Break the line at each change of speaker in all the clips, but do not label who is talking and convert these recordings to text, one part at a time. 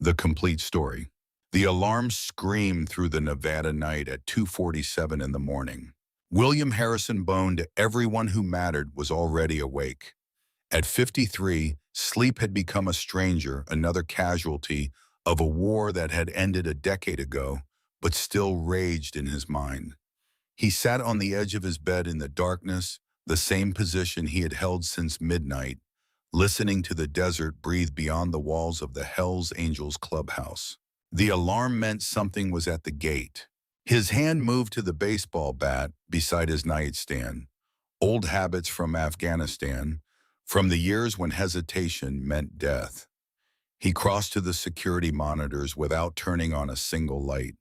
The complete story. The alarm screamed through the Nevada night at 2:47 in the morning. William Harrison Bone, to everyone who mattered, was already awake. At 53, sleep had become a stranger, another casualty of a war that had ended a decade ago, but still raged in his mind. He sat on the edge of his bed in the darkness, the same position he had held since midnight, listening to the desert breathe beyond the walls of the Hells Angels clubhouse. The alarm meant something was at the gate. His hand moved to the baseball bat beside his nightstand. Old habits from Afghanistan, from the years when hesitation meant death. He crossed to the security monitors without turning on a single light.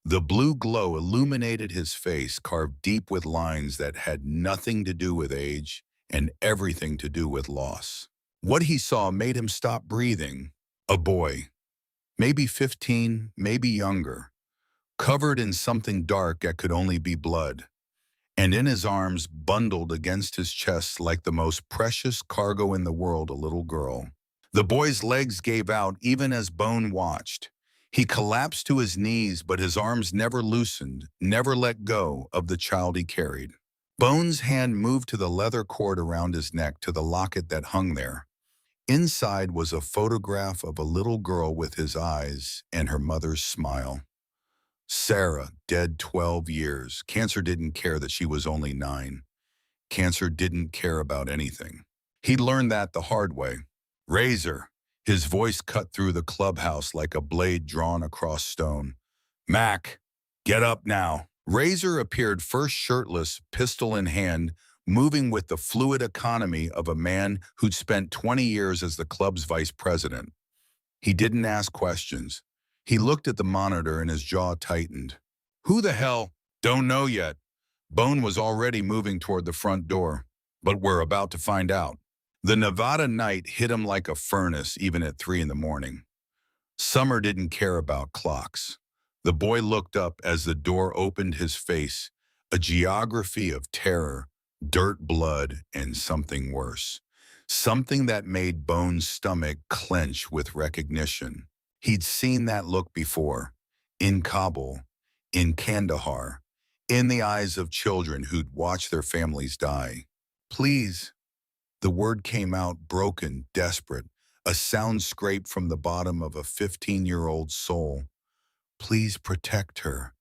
The blue glow illuminated his face, carved deep with lines that had nothing to do with age and everything to do with loss. What he saw made him stop breathing. A boy, maybe 15, maybe younger, covered in something dark that could only be blood, and in his arms, bundled against his chest like the most precious cargo in the world, a little girl. The boy's legs gave out even as Bone watched. He collapsed to his knees, but his arms never loosened, never let go of the child he carried. Bone's hand moved to the leather cord around his neck, to the locket that hung there. Inside was a photograph of a little girl with his eyes and her mother's smile. Sarah, dead 12 years. Cancer didn't care that she was only 9. Cancer didn't care about anything. He learned that the hard way. Razor. His voice cut through the clubhouse like a blade drawn across stone. Mac, get up now. Razor appeared first shirtless, pistol in hand, moving with the fluid economy of a man who'd spent 20 years as the club's vice president. He didn't ask questions. He looked at the monitor and his jaw tightened. Who the hell? Don't know yet. Bone was already moving toward the front door. But we're about to find out. The Nevada night hit him like a furnace, even at 3 in the morning. Summer didn't care about clocks. The boy looked up as the door opened, his face, a geography of terror, dirt, blood, and something worse. Something that made Bone's stomach clench with recognition. He'd seen that look before, in Kabul, in Kandahar, in the eyes of children who'd watched their families die. Please. The word came out broken, desperate, a sound scraped from the bottom of a 15-year-old soul. Please protect her.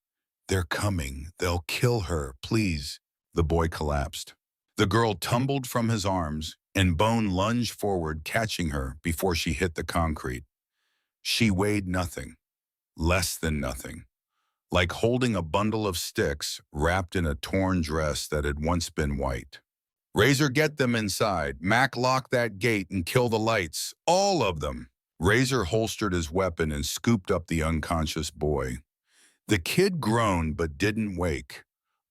They're coming. They'll kill her. Please. The boy collapsed. The girl tumbled from his arms, and Bone lunged forward, catching her before she hit the concrete. She weighed nothing, less than nothing, like holding a bundle of sticks wrapped in a torn dress that had once been white. Razor, get them inside. Mac, lock that gate and kill the lights. All of them. Razor holstered his weapon and scooped up the unconscious boy. The kid groaned but didn't wake.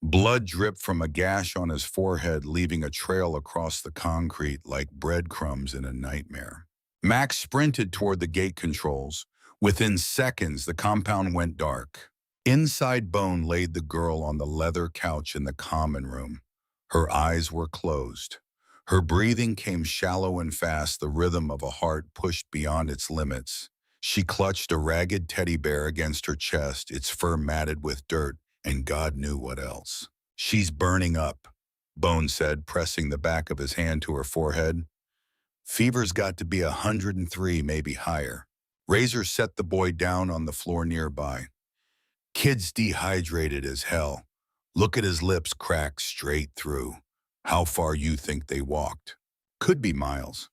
Blood dripped from a gash on his forehead, leaving a trail across the concrete like breadcrumbs in a nightmare. Mac sprinted toward the gate controls. Within seconds, the compound went dark. Inside, Bone laid the girl on the leather couch in the common room. Her eyes were closed. Her breathing came shallow and fast, the rhythm of a heart pushed beyond its limits. She clutched a ragged teddy bear against her chest, its fur matted with dirt, and God knew what else. She's burning up, Bone said, pressing the back of his hand to her forehead. Fever's got to be 103, maybe higher. Razor set the boy down on the floor nearby. Kid's dehydrated as hell. Look at his lips cracked straight through. How far you think they walked? Could be miles.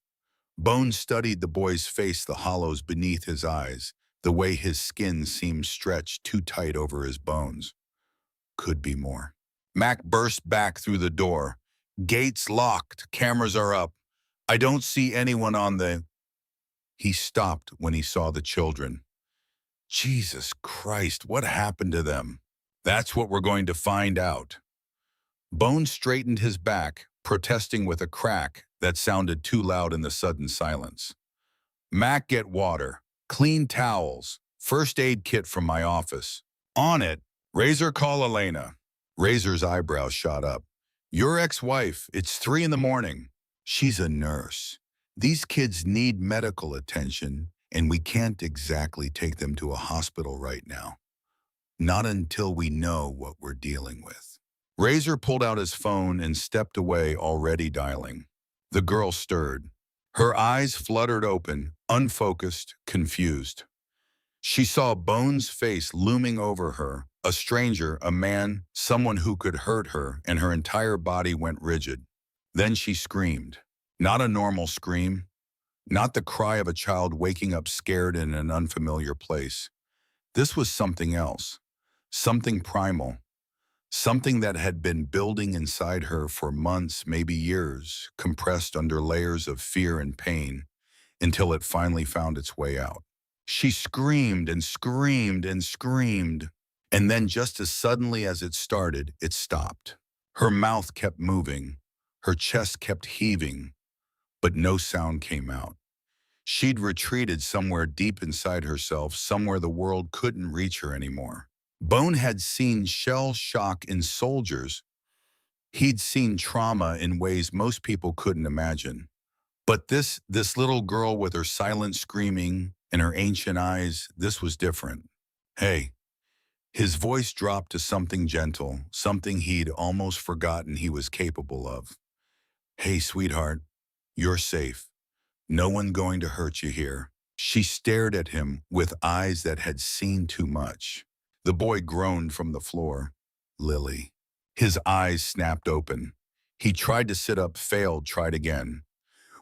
Bone studied the boy's face, the hollows beneath his eyes, the way his skin seemed stretched too tight over his bones. Could be more. Mac burst back through the door. Gates locked, cameras are up. I don't see anyone on the... He stopped when he saw the children. Jesus Christ, what happened to them? That's what we're going to find out. Bone straightened his back, protesting with a crack that sounded too loud in the sudden silence. Mac, get water, clean towels, first aid kit from my office. On it. Razor, call Elena. Razor's eyebrows shot up. Your ex-wife, it's 3 in the morning. She's a nurse. These kids need medical attention, and we can't exactly take them to a hospital right now. Not until we know what we're dealing with. Razor pulled out his phone and stepped away, already dialing. The girl stirred. Her eyes fluttered open, unfocused, confused. She saw Bone's face looming over her, a stranger, a man, someone who could hurt her, and her entire body went rigid. Then she screamed. Not a normal scream, not the cry of a child waking up scared in an unfamiliar place. This was something else, something primal, something that had been building inside her for months, maybe years, compressed under layers of fear and pain, until it finally found its way out. She screamed and screamed and screamed, and then just as suddenly as it started, it stopped. Her mouth kept moving, her chest kept heaving, but no sound came out. She'd retreated somewhere deep inside herself, somewhere the world couldn't reach her anymore. Bone had seen shell shock in soldiers. He'd seen trauma in ways most people couldn't imagine. But this little girl with her silent screaming and her ancient eyes, this was different. Hey, his voice dropped to something gentle, something he'd almost forgotten he was capable of. Hey, sweetheart, you're safe. No one going to hurt you here. She stared at him with eyes that had seen too much. The boy groaned from the floor. Lily. His eyes snapped open. He tried to sit up, failed, tried again.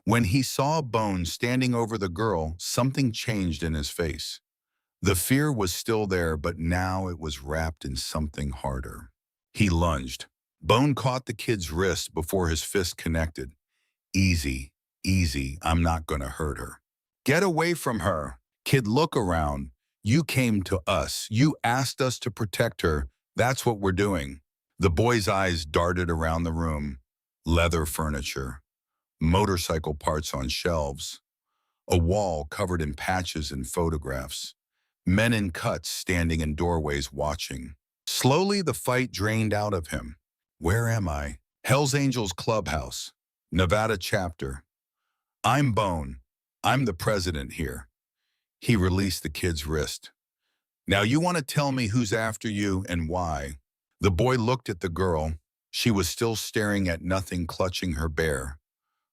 When he saw Bone standing over the girl, something changed in his face. The fear was still there, but now it was wrapped in something harder. He lunged. Bone caught the kid's wrist before his fist connected. Easy, easy, I'm not gonna hurt her. Get away from her. Kid, look around. You came to us. You asked us to protect her. That's what we're doing. The boy's eyes darted around the room. Leather furniture, motorcycle parts on shelves, a wall covered in patches and photographs, men in cuts standing in doorways watching. Slowly the fight drained out of him. Where am I? Hell's Angels Clubhouse, Nevada chapter. I'm Bone. I'm the president here. He released the kid's wrist. Now you want to tell me who's after you and why? The boy looked at the girl. She was still staring at nothing, clutching her bear,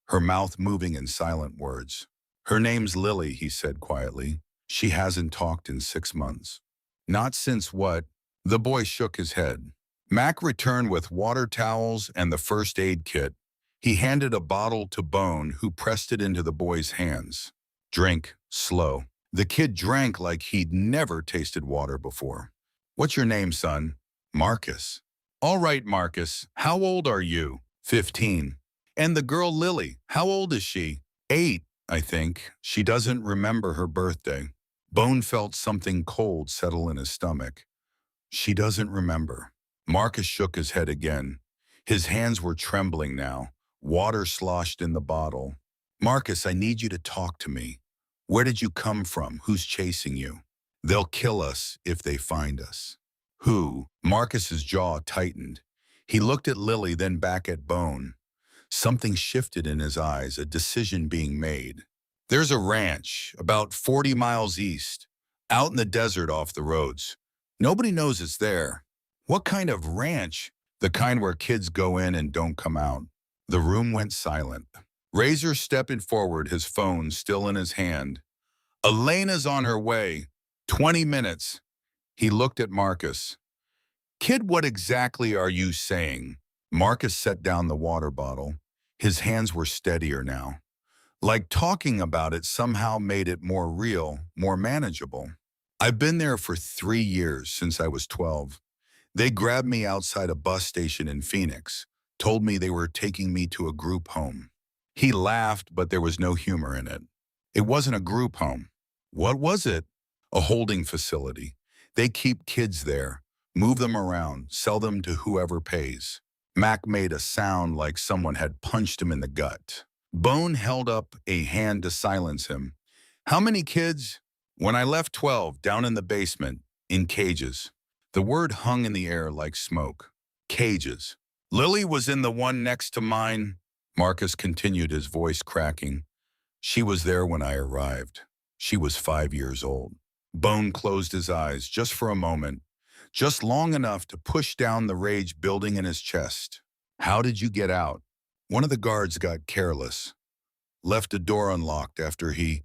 her mouth moving in silent words. Her name's Lily, he said quietly. She hasn't talked in 6 months. Not since what? The boy shook his head. Mac returned with water towels and the first aid kit. He handed a bottle to Bone, who pressed it into the boy's hands. Drink, slow. The kid drank like he'd never tasted water before. What's your name, son? Marcus. All right, Marcus. How old are you? 15. And the girl Lily, how old is she? 8, I think. She doesn't remember her birthday. Bone felt something cold settle in his stomach. She doesn't remember. Marcus shook his head again. His hands were trembling now. Water sloshed in the bottle. Marcus, I need you to talk to me. Where did you come from? Who's chasing you? They'll kill us if they find us. Who? Marcus's jaw tightened. He looked at Lily, then back at Bone. Something shifted in his eyes, a decision being made. There's a ranch about 40 miles east, out in the desert off the roads. Nobody knows it's there. What kind of ranch? The kind where kids go in and don't come out. The room went silent. Razor stepped forward, his phone still in his hand. Elena's on her way. 20 minutes. He looked at Marcus. Kid, what exactly are you saying? Marcus set down the water bottle. His hands were steadier now. Like talking about it somehow made it more real, more manageable. I've been there for 3 years, since I was 12. They grabbed me outside a bus station in Phoenix, told me they were taking me to a group home. He laughed, but there was no humor in it. It wasn't a group home. What was it? A holding facility. They keep kids there, move them around, sell them to whoever pays. Mac made a sound like someone had punched him in the gut. Bone held up a hand to silence him. How many kids? When I left, 12, down in the basement, in cages. The word hung in the air like smoke. Cages. Lily was in the one next to mine, Marcus continued, his voice cracking. She was there when I arrived. She was 5 years old. Bone closed his eyes just for a moment, just long enough to push down the rage building in his chest. How did you get out? One of the guards got careless, left a door unlocked after he...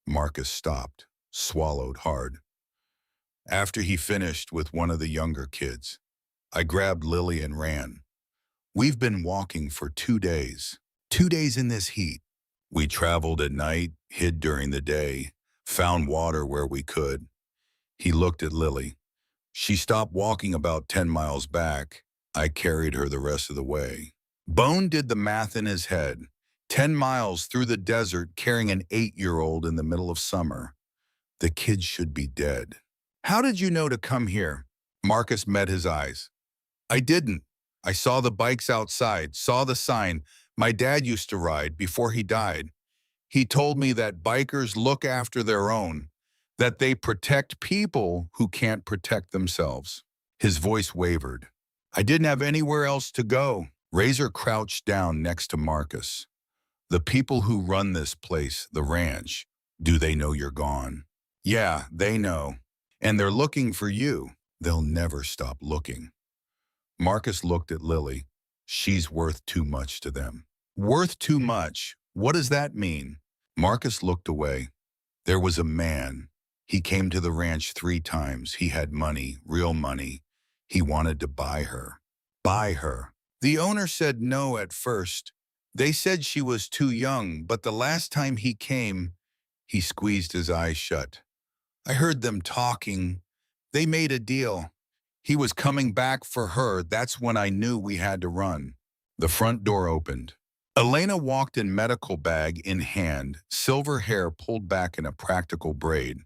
Marcus stopped, swallowed hard. After he finished with one of the younger kids, I grabbed Lily and ran. We've been walking for 2 days. 2 days in this heat. We traveled at night, hid during the day, found water where we could. He looked at Lily. She stopped walking about 10 miles back. I carried her the rest of the way. Bone did the math in his head. 10 miles through the desert carrying an 8-year-old in the middle of summer. The kid should be dead. How did you know to come here? Marcus met his eyes. I didn't. I saw the bikes outside, saw the sign. My dad used to ride before he died. He told me that bikers look after their own, that they protect people who can't protect themselves. His voice wavered. I didn't have anywhere else to go. Razor crouched down next to Marcus. The people who run this place, the ranch, do they know you're gone? Yeah, they know. And they're looking for you. They'll never stop looking. Marcus looked at Lily. She's worth too much to them. Worth too much? What does that mean? Marcus looked away. There was a man. He came to the ranch 3 times. He had money, real money. He wanted to buy her. Buy her. The owner said no at first. They said she was too young, but the last time he came, he squeezed his eyes shut. I heard them talking. They made a deal. He was coming back for her. That's when I knew we had to run. The front door opened. Elena walked in, medical bag in hand, silver hair pulled back in a practical braid.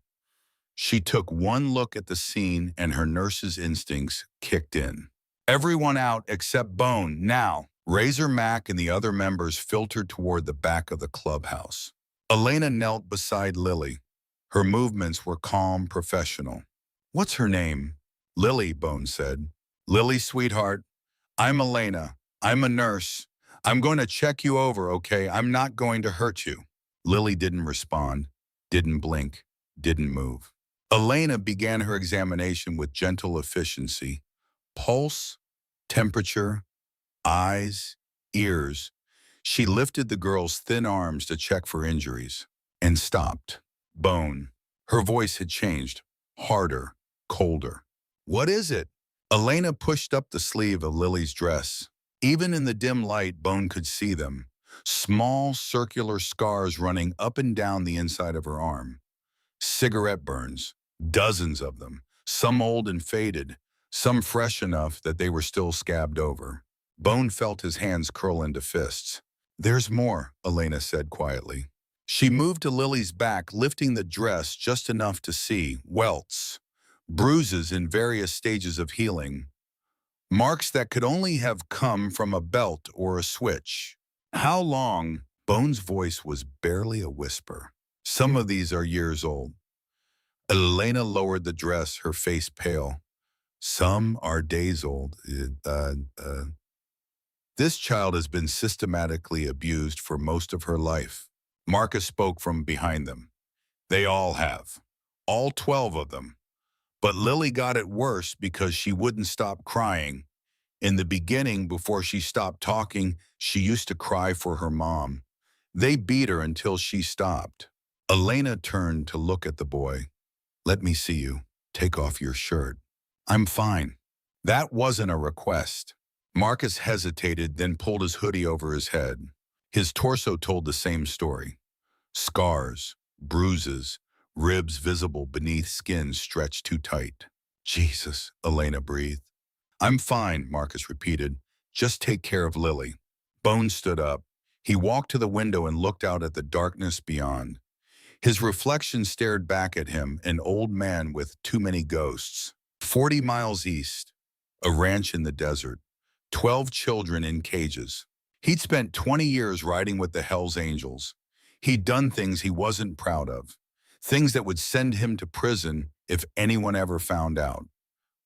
She took one look at the scene and her nurse's instincts kicked in. Everyone out except Bone, now. Razor, Mac, and the other members filtered toward the back of the clubhouse. Elena knelt beside Lily. Her movements were calm, professional. What's her name? Lily, Bone said. Lily, sweetheart. I'm Elena. I'm a nurse. I'm going to check you over, okay? I'm not going to hurt you. Lily didn't respond, didn't blink, didn't move. Elena began her examination with gentle efficiency. Pulse, temperature, eyes, ears. She lifted the girl's thin arms to check for injuries and stopped. Bone. Her voice had changed, harder, colder. What is it? Elena pushed up the sleeve of Lily's dress. Even in the dim light, Bone could see them. Small, circular scars running up and down the inside of her arm. Cigarette burns, dozens of them, some old and faded, some fresh enough that they were still scabbed over. Bone felt his hands curl into fists. There's more, Elena said quietly. She moved to Lily's back, lifting the dress just enough to see welts, bruises in various stages of healing, marks that could only have come from a belt or a switch. How long? Bone's voice was barely a whisper. Some of these are years old. Elena lowered the dress, her face pale. Some are days old. This child has been systematically abused for most of her life. Marcus spoke from behind them. They all have. All 12 of them. But Lily got it worse because she wouldn't stop crying. In the beginning, before she stopped talking, she used to cry for her mom. They beat her until she stopped. Elena turned to look at the boy. Let me see you. Take off your shirt. I'm fine. That wasn't a request. Marcus hesitated, then pulled his hoodie over his head. His torso told the same story. Scars, bruises, ribs visible beneath skin stretched too tight. Jesus, Elena breathed. I'm fine, Marcus repeated. Just take care of Lily. Bone stood up. He walked to the window and looked out at the darkness beyond. His reflection stared back at him, an old man with too many ghosts. 40 miles east, a ranch in the desert, 12 children in cages. He'd spent 20 years riding with the Hells Angels. He'd done things he wasn't proud of, things that would send him to prison if anyone ever found out.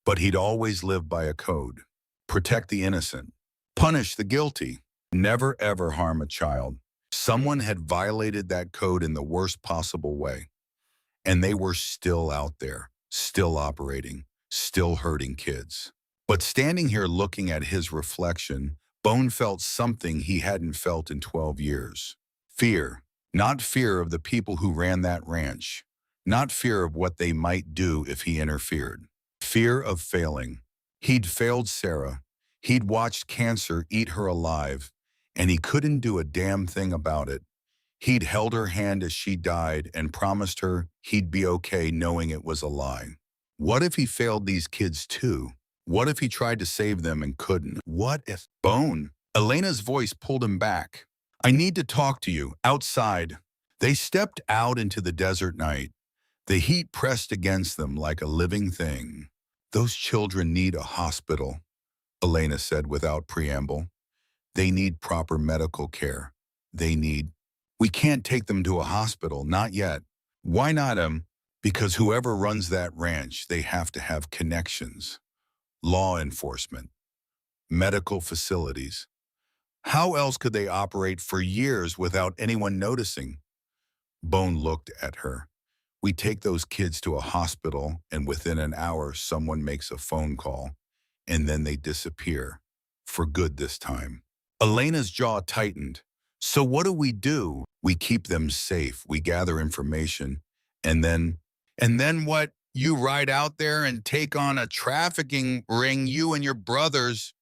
But he'd always lived by a code. Protect the innocent. Punish the guilty. Never ever harm a child. Someone had violated that code in the worst possible way. And they were still out there, still operating, still hurting kids. But standing here looking at his reflection, Bone felt something he hadn't felt in 12 years. Fear. Not fear of the people who ran that ranch. Not fear of what they might do if he interfered. Fear of failing. He'd failed Sarah. He'd watched cancer eat her alive, and he couldn't do a damn thing about it. He'd held her hand as she died and promised her he'd be okay knowing it was a lie. What if he failed these kids too? What if he tried to save them and couldn't? What if... Bone. Elena's voice pulled him back. I need to talk to you, outside. They stepped out into the desert night. The heat pressed against them like a living thing. Those children need a hospital, Elena said without preamble. They need proper medical care. They need... We can't take them to a hospital, not yet. Why not, Because whoever runs that ranch, they have to have connections. Law enforcement. Medical facilities. How else could they operate for years without anyone noticing? Bone looked at her. We take those kids to a hospital, and within an hour, someone makes a phone call, and then they disappear. For good this time. Elena's jaw tightened. So what do? We keep them safe, we gather information, and then what? You ride out there and take on a trafficking ring, you and your brothers.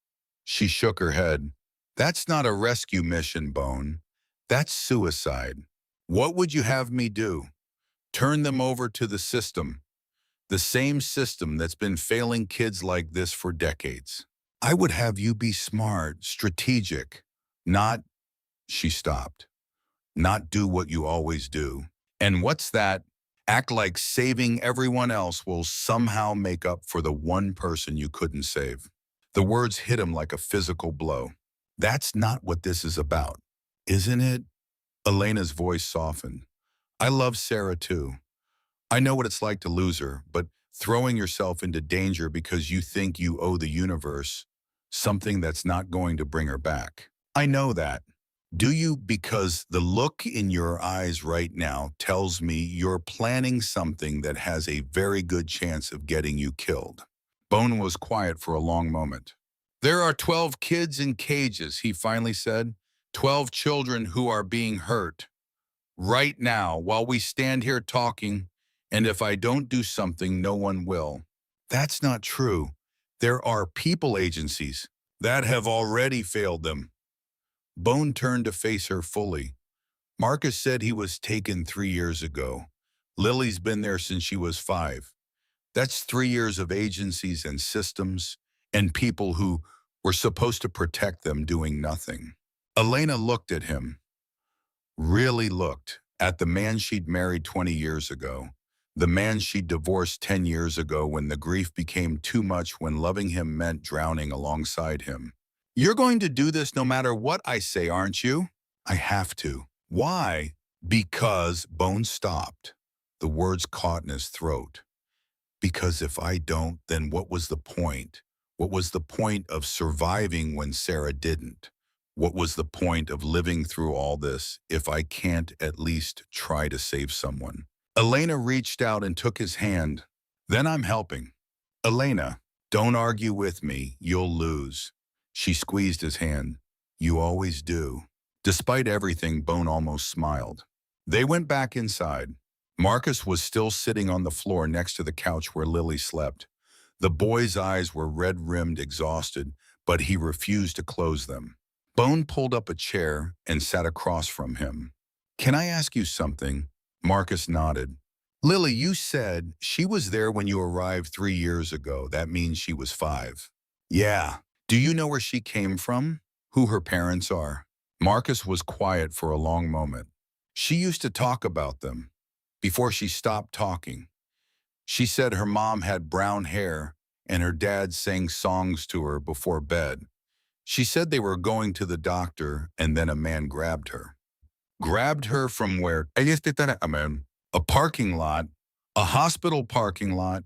She shook her head. That's not a rescue mission, Bone. That's suicide. What would you have me do? Turn them over to the system. The same system that's been failing kids like this for decades. I would have you be smart, strategic, not... She stopped. Not do what you always do. And what's that? Act like saving everyone else will somehow make up for the one person you couldn't save. The words hit him like a physical blow. That's not what this is about, isn't it? Elena's voice softened. I love Sarah too. I know what it's like to lose her, but throwing yourself into danger because you think you owe the universe something that's not going to bring her back. I know that. Do you? Because the look in your eyes right now tells me you're planning something that has a very good chance of getting you killed. Bone was quiet for a long moment. There are 12 kids in cages, he finally said. 12 children who are being hurt. Right now, while we stand here talking, and if I don't do something, no one will. That's not true. There are people agencies that have already failed them. Bone turned to face her fully. Marcus said he was taken 3 years ago. Lily's been there since she was 5. That's 3 years of agencies and systems and people who were supposed to protect them doing nothing. Elena looked at him, really looked at the man she'd married 20 years ago, the man she'd divorced 10 years ago when the grief became too much, when loving him meant drowning alongside him. You're going to do this no matter what I say, aren't you? I have to. Why? Because... Bone stopped. The words caught in his throat. Because if I don't, then what was the point? What was the point of surviving when Sarah didn't? What was the point of living through all this if I can't at least try to save someone? Elena reached out and took his hand. Then I'm helping. Elena, don't argue with me. You'll lose. She squeezed his hand. You always do. Despite everything, Bone almost smiled. They went back inside. Marcus was still sitting on the floor next to the couch where Lily slept. The boy's eyes were red-rimmed, exhausted, but he refused to close them. Bone pulled up a chair and sat across from him. Can I ask you something? Marcus nodded. Lily, you said she was there when you arrived 3 years ago. That means she was 5. Yeah. Do you know where she came from? Who her parents are? Marcus was quiet for a long moment. She used to talk about them. Before she stopped talking, she said her mom had brown hair and her dad sang songs to her before bed. She said they were going to the doctor and then a man grabbed her. Grabbed her from where? A parking lot, a hospital parking lot.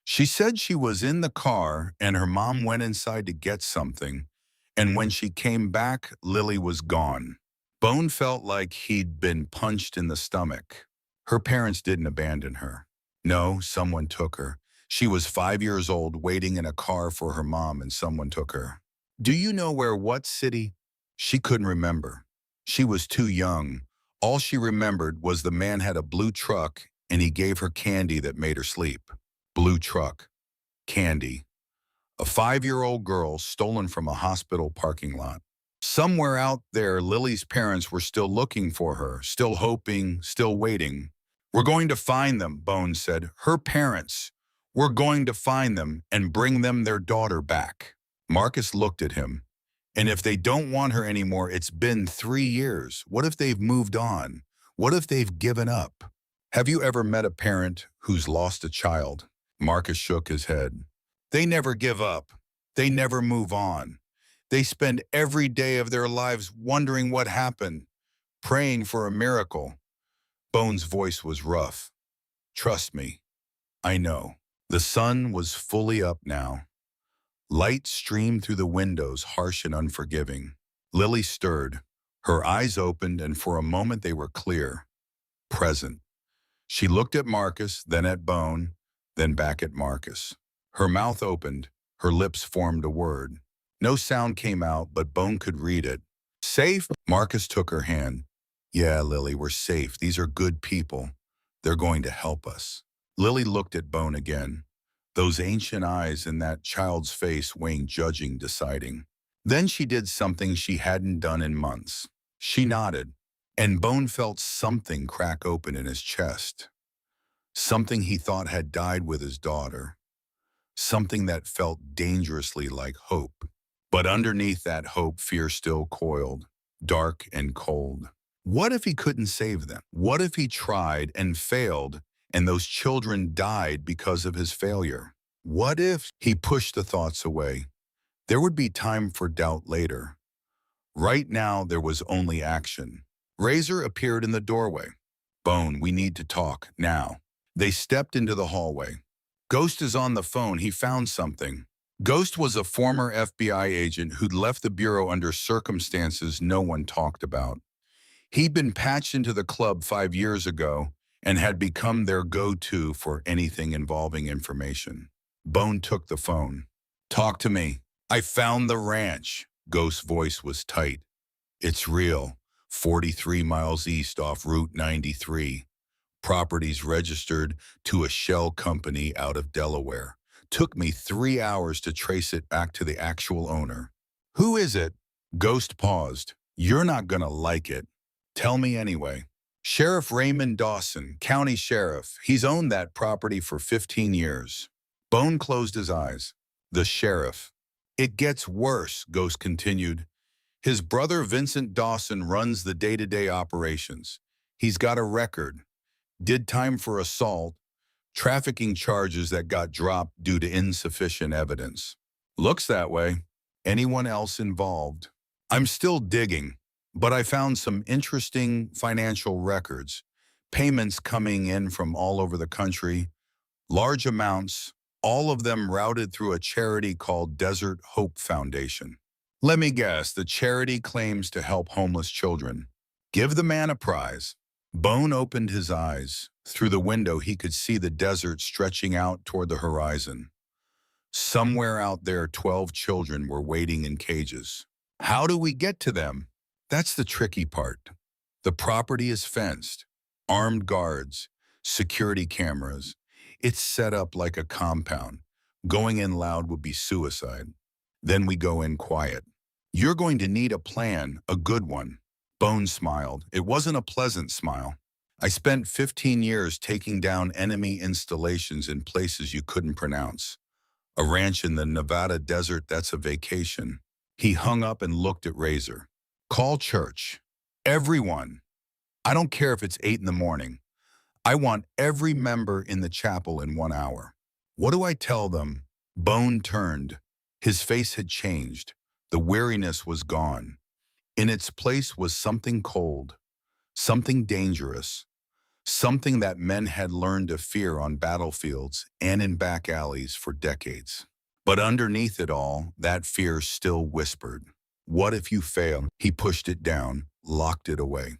She said she was in the car and her mom went inside to get something, and when she came back, Lily was gone. Bone felt like he'd been punched in the stomach. Her parents didn't abandon her. No, someone took her. She was 5 years old, waiting in a car for her mom, and someone took her. Do you know where, what city? She couldn't remember. She was too young. All she remembered was the man had a blue truck and he gave her candy that made her sleep. Blue truck. Candy. A 5-year-old girl stolen from a hospital parking lot. Somewhere out there, Lily's parents were still looking for her, still hoping, still waiting. We're going to find them, Bones said. Her parents. We're going to find them and bring them their daughter back. Marcus looked at him. And if they don't want her anymore, it's been 3 years. What if they've moved on? What if they've given up? Have you ever met a parent who's lost a child? Marcus shook his head. They never give up. They never move on. They spend every day of their lives wondering what happened, praying for a miracle. Bones' voice was rough. Trust me, I know. The sun was fully up now. Light streamed through the windows, harsh and unforgiving. Lily stirred. Her eyes opened, and for a moment they were clear, present. She looked at Marcus, then at Bone, then back at Marcus. Her mouth opened. Her lips formed a word. No sound came out, but Bone could read it. Safe? Marcus took her hand. Yeah, Lily, we're safe. These are good people. They're going to help us. Lily looked at Bone again. Those ancient eyes in that child's face weighing, judging, deciding. Then she did something she hadn't done in months. She nodded, and Bone felt something crack open in his chest. Something he thought had died with his daughter. Something that felt dangerously like hope. But underneath that hope, fear still coiled, dark and cold. What if he couldn't save them? What if he tried and failed, and those children died because of his failure? What if he pushed the thoughts away? There would be time for doubt later. Right now, there was only action. Razor appeared in the doorway. Bone, we need to talk, now. They stepped into the hallway. Ghost is on the phone. He found something. Ghost was a former FBI agent who'd left the bureau under circumstances no one talked about. He'd been patched into the club 5 years ago and had become their go-to for anything involving information. Bone took the phone. Talk to me. I found the ranch. Ghost's voice was tight. It's real. 43 miles east off Route 93. Properties registered to a shell company out of Delaware. Took me 3 hours to trace it back to the actual owner. Who is it? Ghost paused. You're not gonna like it. Tell me anyway. Sheriff Raymond Dawson, county sheriff. He's owned that property for 15 years. Bone closed his eyes. The sheriff. It gets worse, Ghost continued. His brother Vincent Dawson runs the day-to-day operations. He's got a record. Did time for assault, trafficking charges that got dropped due to insufficient evidence. Looks that way. Anyone else involved? I'm still digging, but I found some interesting financial records. Payments coming in from all over the country, large amounts, all of them routed through a charity called Desert Hope Foundation. Let me guess, the charity claims to help homeless children. Give the man a prize. Bone opened his eyes. Through the window, he could see the desert stretching out toward the horizon. Somewhere out there, 12 children were waiting in cages. How do we get to them? That's the tricky part. The property is fenced, armed guards, security cameras. It's set up like a compound. Going in loud would be suicide. Then we go in quiet. You're going to need a plan, a good one. Bone smiled. It wasn't a pleasant smile. I spent 15 years taking down enemy installations in places you couldn't pronounce. A ranch in the Nevada desert, that's a vacation. He hung up and looked at Razor. Call church. Everyone. I don't care if it's 8 in the morning. I want every member in the chapel in 1 hour. What do I tell them? Bone turned. His face had changed. The weariness was gone. In its place was something cold, something dangerous, something that men had learned to fear on battlefields and in back alleys for decades. But underneath it all, that fear still whispered. What if you fail? He pushed it down, locked it away.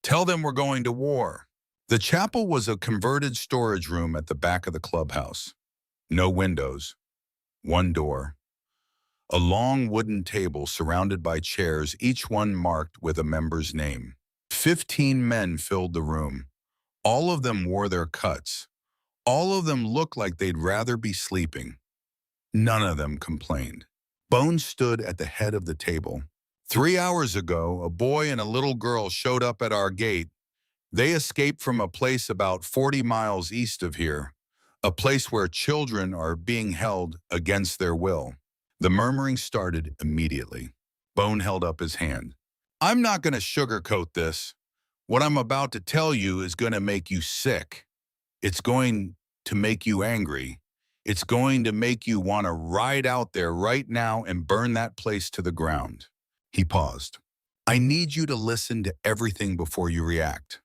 Tell them we're going to war. The chapel was a converted storage room at the back of the clubhouse. No windows, one door, a long wooden table surrounded by chairs, each one marked with a member's name. 15 men filled the room. All of them wore their cuts. All of them looked like they'd rather be sleeping. None of them complained. Bones stood at the head of the table. 3 hours ago, a boy and a little girl showed up at our gate. They escaped from a place about 40 miles east of here, a place where children are being held against their will. The murmuring started immediately. Bone held up his hand. I'm not going to sugarcoat this. What I'm about to tell you is going to make you sick. It's going to make you angry. It's going to make you want to ride out there right now and burn that place to the ground. He paused. I need you to listen to everything before you react.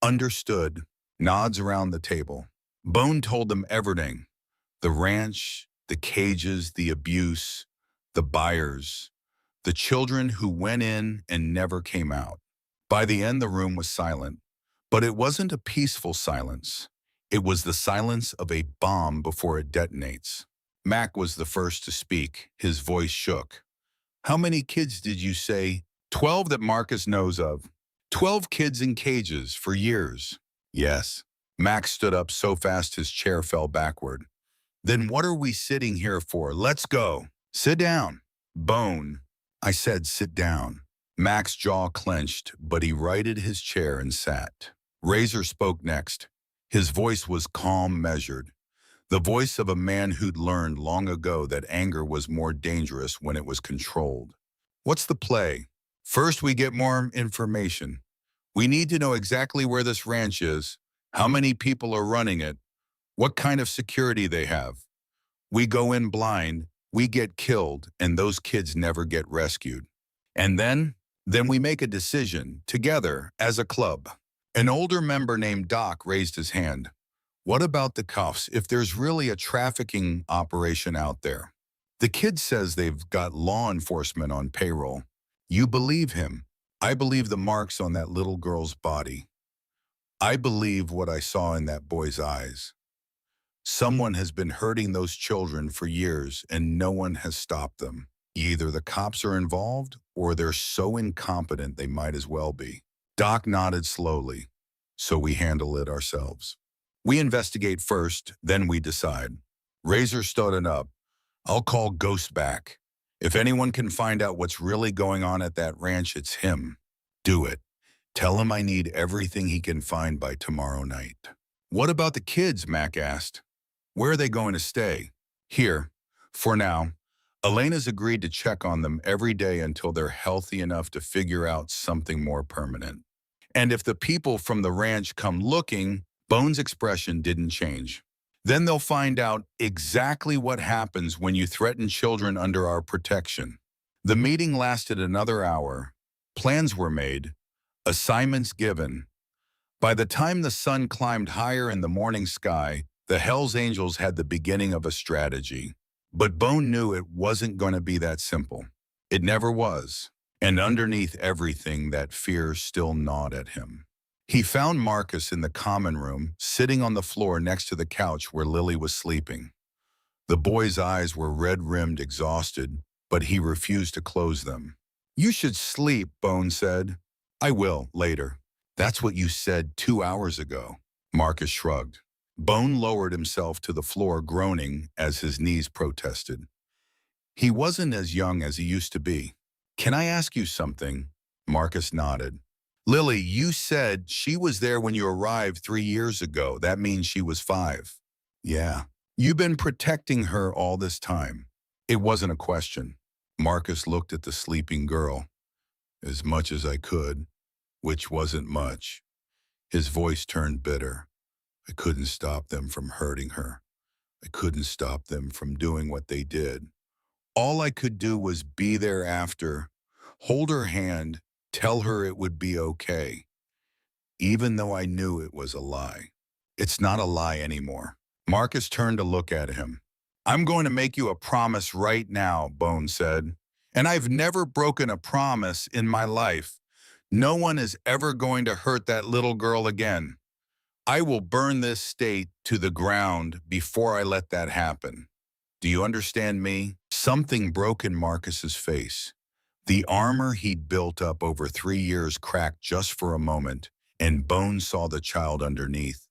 Understood. Nods around the table. Bone told them everything. The ranch, the cages, the abuse, the buyers, the children who went in and never came out. By the end, the room was silent. But it wasn't a peaceful silence. It was the silence of a bomb before it detonates. Mac was the first to speak. His voice shook. How many kids did you say? 12 that Marcus knows of. 12 kids in cages for years. Yes. Mac stood up so fast his chair fell backward. Then what are we sitting here for? Let's go. Sit down. Bone. I said sit down. Mac's jaw clenched, but he righted his chair and sat. Razor spoke next. His voice was calm, measured. The voice of a man who'd learned long ago that anger was more dangerous when it was controlled. What's the play? First, we get more information. We need to know exactly where this ranch is, how many people are running it, what kind of security they have. We go in blind, we get killed, and those kids never get rescued. And then we make a decision, together, as a club. An older member named Doc raised his hand. What about the cuffs if there's really a trafficking operation out there? The kid says they've got law enforcement on payroll. You believe him. I believe the marks on that little girl's body. I believe what I saw in that boy's eyes. Someone has been hurting those children for years and no one has stopped them. Either the cops are involved or they're so incompetent they might as well be. Doc nodded slowly. So we handle it ourselves. We investigate first, then we decide. Razor stood up. I'll call Ghost back. If anyone can find out what's really going on at that ranch, it's him. Do it. Tell him I need everything he can find by tomorrow night. What about the kids? Mac asked. Where are they going to stay? Here. For now. Elena's agreed to check on them every day until they're healthy enough to figure out something more permanent. And if the people from the ranch come looking, Bone's expression didn't change. Then they'll find out exactly what happens when you threaten children under our protection. The meeting lasted another hour. Plans were made. Assignments given. By the time the sun climbed higher in the morning sky, the Hells Angels had the beginning of a strategy. But Bone knew it wasn't going to be that simple. It never was. And underneath everything, that fear still gnawed at him. He found Marcus in the common room, sitting on the floor next to the couch where Lily was sleeping. The boy's eyes were red-rimmed, exhausted, but he refused to close them. You should sleep, Bone said. I will, later. That's what you said 2 hours ago. Marcus shrugged. Bone lowered himself to the floor, groaning as his knees protested. He wasn't as young as he used to be. Can I ask you something? Marcus nodded. Lily, you said she was there when you arrived 3 years ago. That means she was 5. Yeah. You've been protecting her all this time. It wasn't a question. Marcus looked at the sleeping girl. As much as I could, which wasn't much. His voice turned bitter. I couldn't stop them from hurting her. I couldn't stop them from doing what they did. All I could do was be there after, hold her hand, tell her it would be okay, even though I knew it was a lie. It's not a lie anymore. Marcus turned to look at him. I'm going to make you a promise right now, Bone said. And I've never broken a promise in my life. No one is ever going to hurt that little girl again. I will burn this state to the ground before I let that happen. Do you understand me? Something broke in Marcus's face. The armor he'd built up over 3 years cracked just for a moment, and Bones saw the child underneath.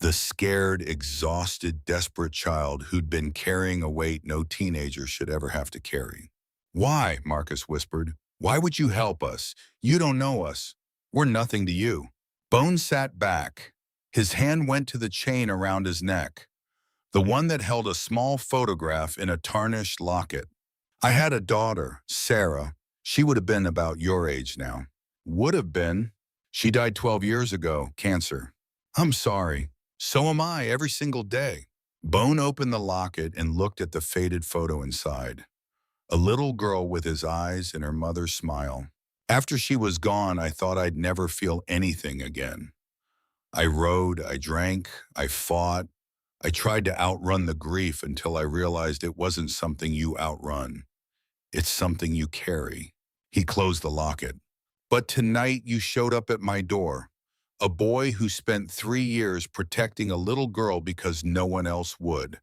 The scared, exhausted, desperate child who'd been carrying a weight no teenager should ever have to carry. Why? Marcus whispered. Why would you help us? You don't know us. We're nothing to you. Bones sat back. His hand went to the chain around his neck, the one that held a small photograph in a tarnished locket. I had a daughter, Sarah. She would have been about your age now. Would have been. She died 12 years ago, cancer. I'm sorry. So am I, every single day. Bone opened the locket and looked at the faded photo inside. A little girl with his eyes and her mother's smile. After she was gone, I thought I'd never feel anything again. I rode, I drank, I fought. I tried to outrun the grief until I realized it wasn't something you outrun. It's something you carry. He closed the locket. But tonight you showed up at my door. A boy who spent 3 years protecting a little girl because no one else would.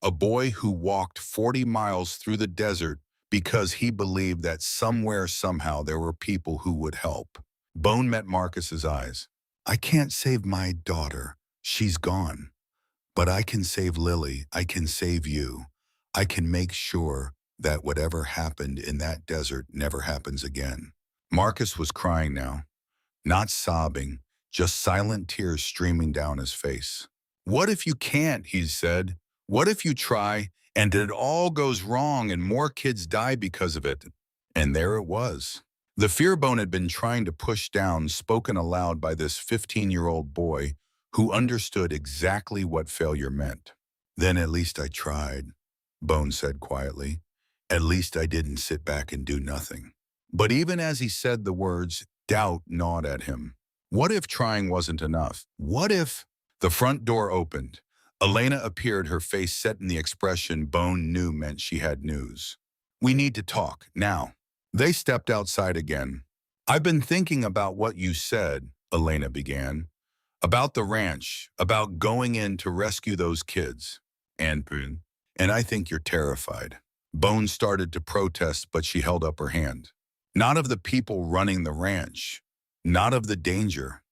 A boy who walked 40 miles through the desert because he believed that somewhere, somehow, there were people who would help. Bone met Marcus's eyes. I can't save my daughter. She's gone. But I can save Lily. I can save you. I can make sure that whatever happened in that desert never happens again. Marcus was crying now, not sobbing, just silent tears streaming down his face. What if you can't, he said. What if you try and it all goes wrong and more kids die because of it? And there it was. The fear Bone had been trying to push down, spoken aloud by this 15-year-old boy who understood exactly what failure meant. Then at least I tried, Bone said quietly. At least I didn't sit back and do nothing. But even as he said the words, doubt gnawed at him. What if trying wasn't enough? What if... The front door opened. Elena appeared, her face set in the expression Bone knew meant she had news. We need to talk, now. They stepped outside again. I've been thinking about what you said, Elena began. About the ranch, about going in to rescue those kids. And I think you're terrified. Bone started to protest, but she held up her hand. Not of the people running the ranch. Not of the danger.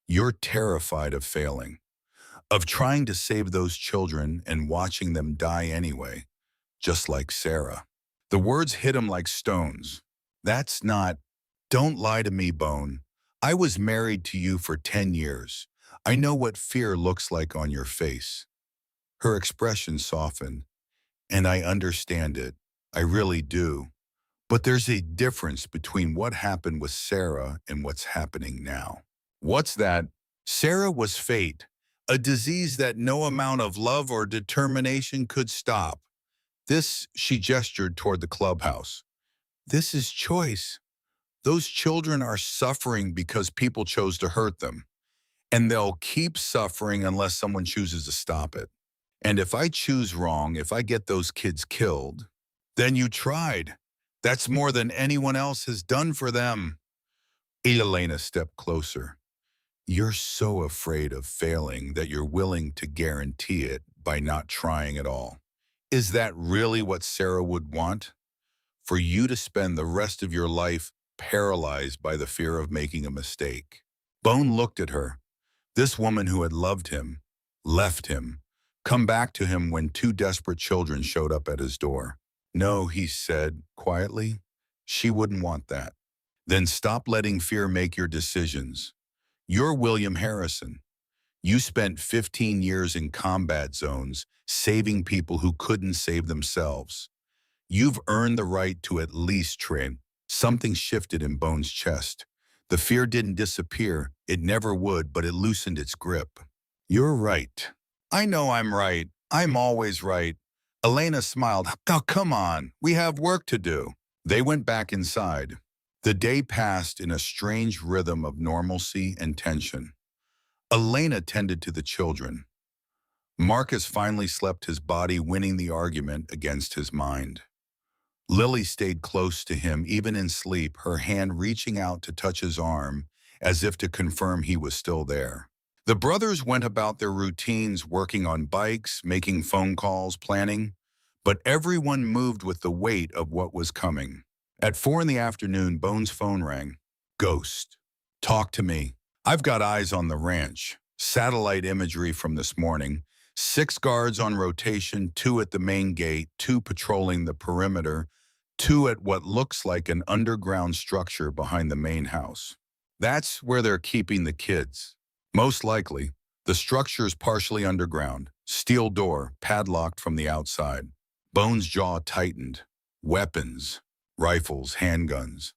You're terrified of failing. Of trying to save those children and watching them die anyway. Just like Sarah. The words hit him like stones. That's not... Don't lie to me, Bone. I was married to you for 10 years. I know what fear looks like on your face. Her expression softened. And I understand it. I really do. But there's a difference between what happened with Sarah and what's happening now. What's that? Sarah was fate, a disease that no amount of love or determination could stop. This, she gestured toward the clubhouse. This is choice. Those children are suffering because people chose to hurt them. And they'll keep suffering unless someone chooses to stop it. And if I choose wrong, if I get those kids killed, then you tried. That's more than anyone else has done for them. Elena stepped closer. You're so afraid of failing that you're willing to guarantee it by not trying at all. Is that really what Sarah would want? For you to spend the rest of your life paralyzed by the fear of making a mistake? Bone looked at her. This woman who had loved him, left him, come back to him when 2 desperate children showed up at his door. No, he said quietly, she wouldn't want that. Then stop letting fear make your decisions. You're William Harrison. You spent 15 years in combat zones, saving people who couldn't save themselves. You've earned the right to at least train. Something shifted in Bone's chest. The fear didn't disappear. It never would, but it loosened its grip. You're right. I know I'm right. I'm always right. Elena smiled. Oh, come on. We have work to do. They went back inside. The day passed in a strange rhythm of normalcy and tension. Elena tended to the children. Marcus finally slept, his body winning the argument against his mind. Lily stayed close to him even in sleep, her hand reaching out to touch his arm as if to confirm he was still there. The brothers went about their routines, working on bikes, making phone calls, planning, but everyone moved with the weight of what was coming. At 4 in the afternoon, Bones' phone rang. Ghost. Talk to me. I've got eyes on the ranch. Satellite imagery from this morning. 6 guards on rotation, 2 at the main gate, 2 patrolling the perimeter, 2 at what looks like an underground structure behind the main house. That's where they're keeping the kids. Most likely, the structure is partially underground. Steel door, padlocked from the outside. Bones' jaw tightened. Weapons, rifles, handguns.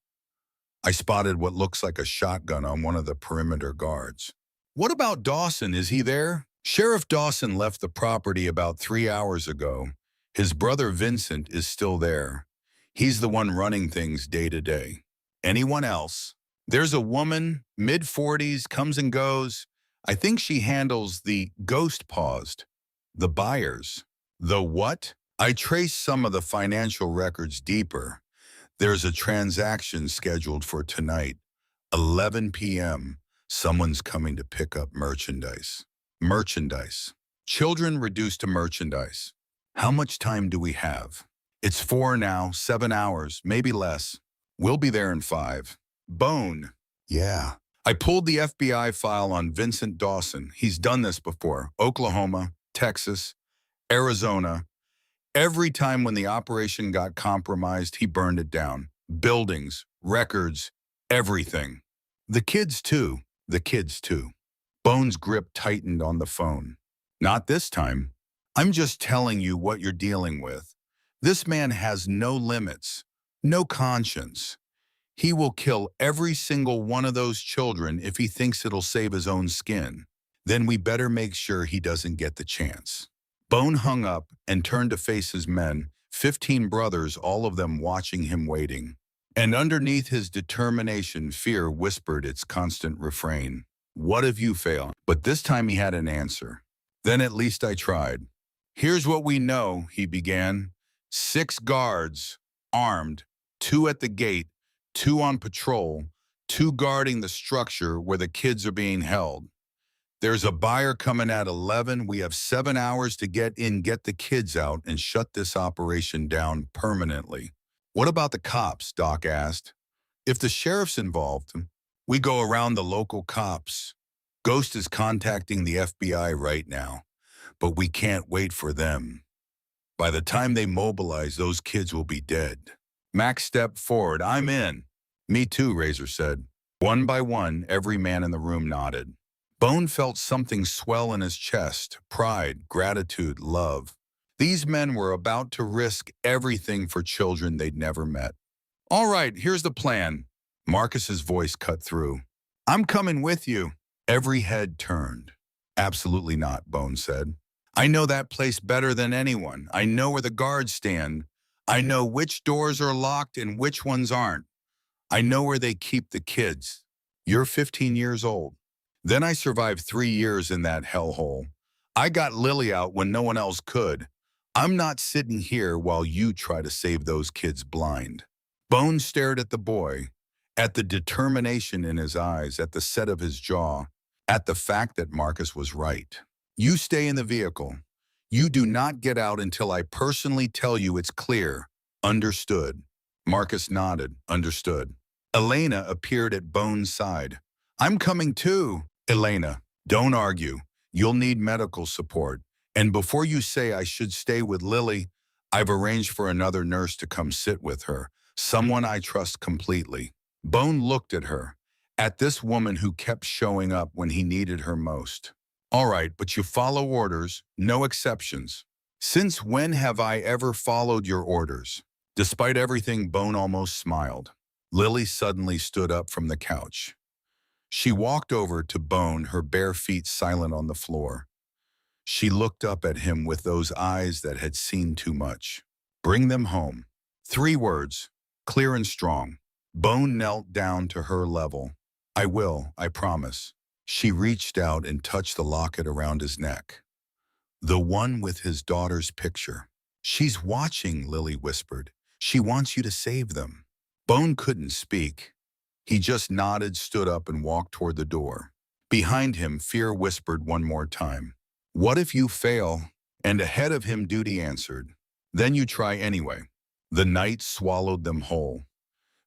I spotted what looks like a shotgun on one of the perimeter guards. What about Dawson? Is he there? Sheriff Dawson left the property about 3 hours ago. His brother Vincent is still there. He's the one running things day to day. Anyone else? There's a woman, mid-40s, comes and goes. I think she handles the ghost paused. The buyers. The what? I traced some of the financial records deeper. There's a transaction scheduled for tonight, 11 p.m. Someone's coming to pick up merchandise. Merchandise. Children reduced to merchandise. How much time do we have? It's 4 now, 7 hours, maybe less. We'll be there in 5. Bone. Yeah. I pulled the FBI file on Vincent Dawson. He's done this before. Oklahoma, Texas, Arizona. Every time when the operation got compromised, he burned it down. Buildings, records, everything. The kids too. The kids too. Bones' grip tightened on the phone. Not this time. I'm just telling you what you're dealing with. This man has no limits, no conscience. He will kill every single one of those children if he thinks it'll save his own skin. Then we better make sure he doesn't get the chance. Bone hung up and turned to face his men, 15 brothers, all of them watching him waiting. And underneath his determination, fear whispered its constant refrain. What if you fail? But this time he had an answer. Then at least I tried. Here's what we know, he began. 6 guards, armed, 2 at the gate, 2 on patrol, 2 guarding the structure where the kids are being held. There's a buyer coming at 11. We have 7 hours to get in, get the kids out, and shut this operation down permanently. What about the cops? Doc asked. If the sheriff's involved, we go around the local cops. Ghost is contacting the FBI right now, but we can't wait for them. By the time they mobilize, those kids will be dead. Max stepped forward. I'm in. Me too, Razor said. One by one, every man in the room nodded. Bone felt something swell in his chest, pride, gratitude, love. These men were about to risk everything for children they'd never met. All right, here's the plan. Marcus's voice cut through. I'm coming with you. Every head turned. Absolutely not, Bone said. I know that place better than anyone. I know where the guards stand. I know which doors are locked and which ones aren't. I know where they keep the kids. You're 15 years old. Then I survived 3 years in that hellhole. I got Lily out when no one else could. I'm not sitting here while you try to save those kids blind. Bone stared at the boy, at the determination in his eyes, at the set of his jaw, at the fact that Marcus was right. You stay in the vehicle. You do not get out until I personally tell you it's clear. Understood. Marcus nodded. Understood. Elena appeared at Bone's side. I'm coming too. Elena, don't argue. You'll need medical support. And before you say I should stay with Lily, I've arranged for another nurse to come sit with her, someone I trust completely. Bone looked at her, at this woman who kept showing up when he needed her most. All right, but you follow orders, no exceptions. Since when have I ever followed your orders? Despite everything, Bone almost smiled. Lily suddenly stood up from the couch. She walked over to Bone, her bare feet silent on the floor. She looked up at him with those eyes that had seen too much. Bring them home. 3 words, clear and strong. Bone knelt down to her level. I will, I promise. She reached out and touched the locket around his neck. The one with his daughter's picture. She's watching, Lily whispered. She wants you to save them. Bone couldn't speak. He just nodded, stood up, and walked toward the door. Behind him, fear whispered one more time. What if you fail? And ahead of him, duty answered. Then you try anyway. The night swallowed them whole.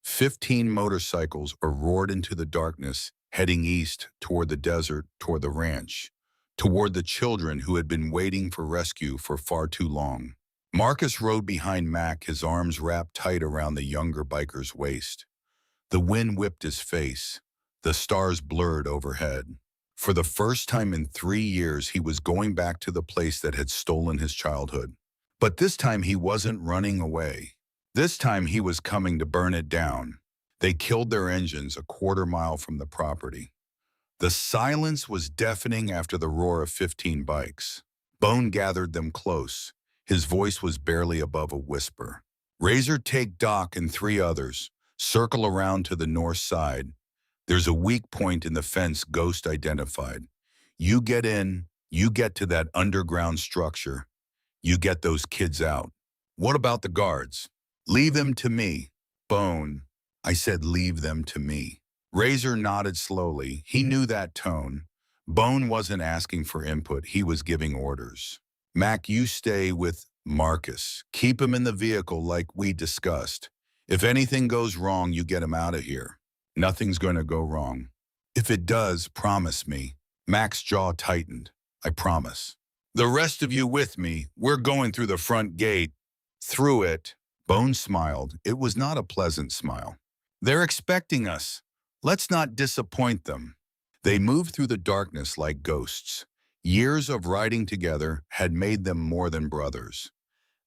15 motorcycles roared into the darkness, heading east toward the desert, toward the ranch, toward the children who had been waiting for rescue for far too long. Marcus rode behind Mac, his arms wrapped tight around the younger biker's waist. The wind whipped his face. The stars blurred overhead. For the first time in 3 years, he was going back to the place that had stolen his childhood. But this time he wasn't running away. This time he was coming to burn it down. They killed their engines a quarter-mile from the property. The silence was deafening after the roar of 15 bikes. Bone gathered them close. His voice was barely above a whisper. Razor, take Doc and 3 others. Circle around to the north side. There's a weak point in the fence Ghost identified. You get in, you get to that underground structure. You get those kids out. What about the guards? Leave them to me. Bone. I said leave them to me. Razor nodded slowly. He knew that tone. Bone wasn't asking for input. He was giving orders. Mac, you stay with Marcus. Keep him in the vehicle like we discussed. If anything goes wrong, you get him out of here. Nothing's going to go wrong. If it does, promise me. Mac's jaw tightened. I promise. The rest of you with me. We're going through the front gate. Through it. Bone smiled. It was not a pleasant smile. They're expecting us. Let's not disappoint them. They moved through the darkness like ghosts. Years of riding together had made them more than brothers.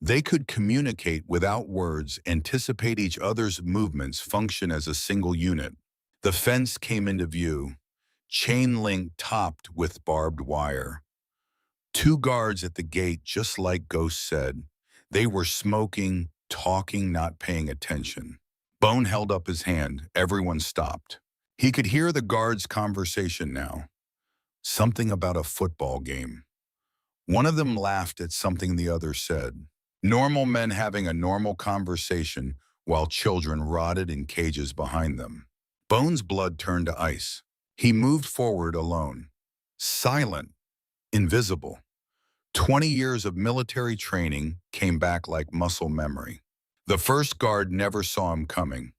They could communicate without words, anticipate each other's movements, function as a single unit. The fence came into view, chain link topped with barbed wire. 2 guards at the gate, just like Ghost said. They were smoking, talking, not paying attention. Bone held up his hand. Everyone stopped. He could hear the guards' conversation now. Something about a football game. One of them laughed at something the other said. Normal men having a normal conversation while children rotted in cages behind them. Bone's blood turned to ice. He moved forward alone. Silent. Invisible. 20 years of military training came back like muscle memory. The first guard never saw him coming.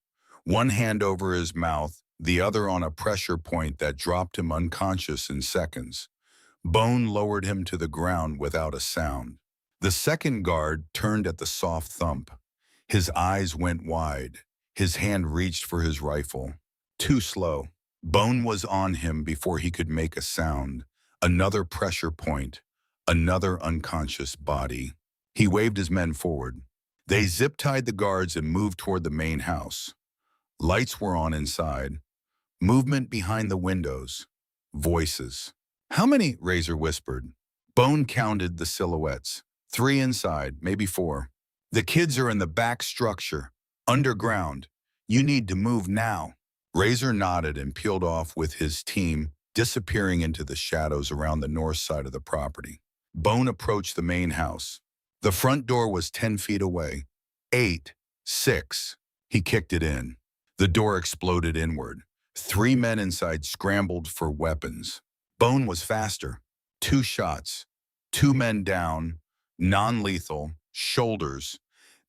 One hand over his mouth, the other on a pressure point that dropped him unconscious in seconds. Bone lowered him to the ground without a sound. The second guard turned at the soft thump. His eyes went wide. His hand reached for his rifle. Too slow. Bone was on him before he could make a sound. Another pressure point. Another unconscious body. He waved his men forward. They zip-tied the guards and moved toward the main house. Lights were on inside. Movement behind the windows. Voices. How many? Razor whispered. Bone counted the silhouettes. 3 inside, maybe 4. The kids are in the back structure, underground. You need to move now. Razor nodded and peeled off with his team, disappearing into the shadows around the north side of the property. Bone approached the main house. The front door was 10 feet away. 8, 6. He kicked it in. The door exploded inward. 3 men inside scrambled for weapons. Bone was faster. 2 shots. 2 men down. Non-lethal, shoulders.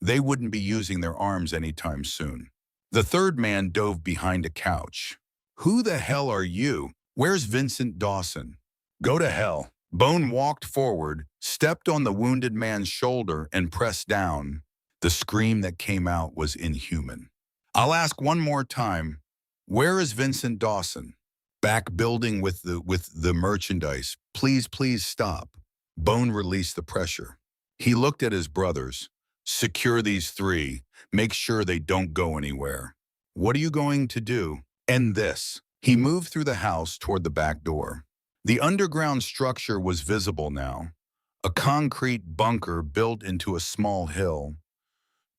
They wouldn't be using their arms anytime soon. The third man dove behind a couch. Who the hell are you? Where's Vincent Dawson? Go to hell. Bone walked forward, stepped on the wounded man's shoulder, and pressed down. The scream that came out was inhuman. I'll ask one more time. Where is Vincent Dawson? Back building with the merchandise. Please stop. Bone released the pressure. He looked at his brothers. Secure these 3. Make sure they don't go anywhere. What are you going to do? End this. He moved through the house toward the back door. The underground structure was visible now. A concrete bunker built into a small hill.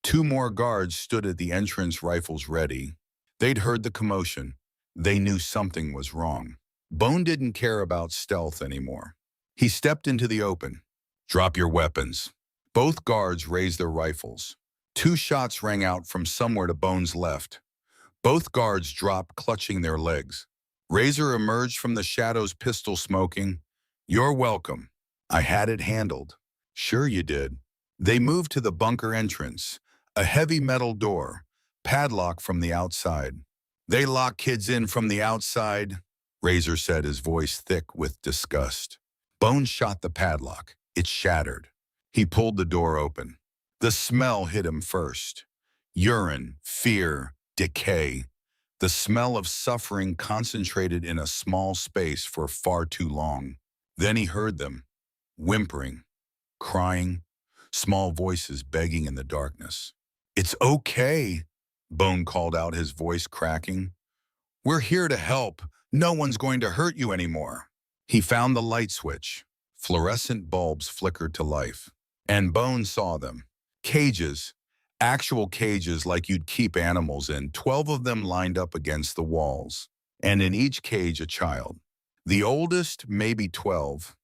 2 more guards stood at the entrance, rifles ready. They'd heard the commotion. They knew something was wrong. Bone didn't care about stealth anymore. He stepped into the open. Drop your weapons. Both guards raised their rifles. 2 shots rang out from somewhere to Bone's left. Both guards dropped, clutching their legs. Razor emerged from the shadows, pistol smoking. You're welcome. I had it handled. Sure you did. They moved to the bunker entrance, a heavy metal door, padlocked from the outside. They lock kids in from the outside, Razor said, his voice thick with disgust. Bones shot the padlock. It shattered. He pulled the door open. The smell hit him first. Urine, fear, decay. The smell of suffering concentrated in a small space for far too long. Then he heard them, whimpering, crying, small voices begging in the darkness. It's okay, Bone called out, his voice cracking. We're here to help. No one's going to hurt you anymore. He found the light switch. Fluorescent bulbs flickered to life. And Bone saw them. Cages, actual cages like you'd keep animals in, 12 of them lined up against the walls. And in each cage a child. The oldest, maybe 12.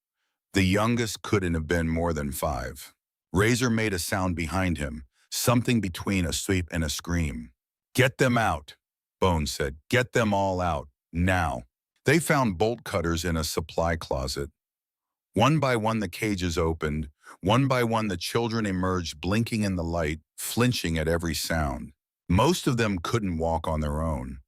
The youngest couldn't have been more than 5. Razor made a sound behind him, something between a sweep and a scream. Get them out, Bones said. Get them all out, now. They found bolt cutters in a supply closet. One by one the cages opened. One by one the children emerged, blinking in the light, flinching at every sound. Most of them couldn't walk on their own.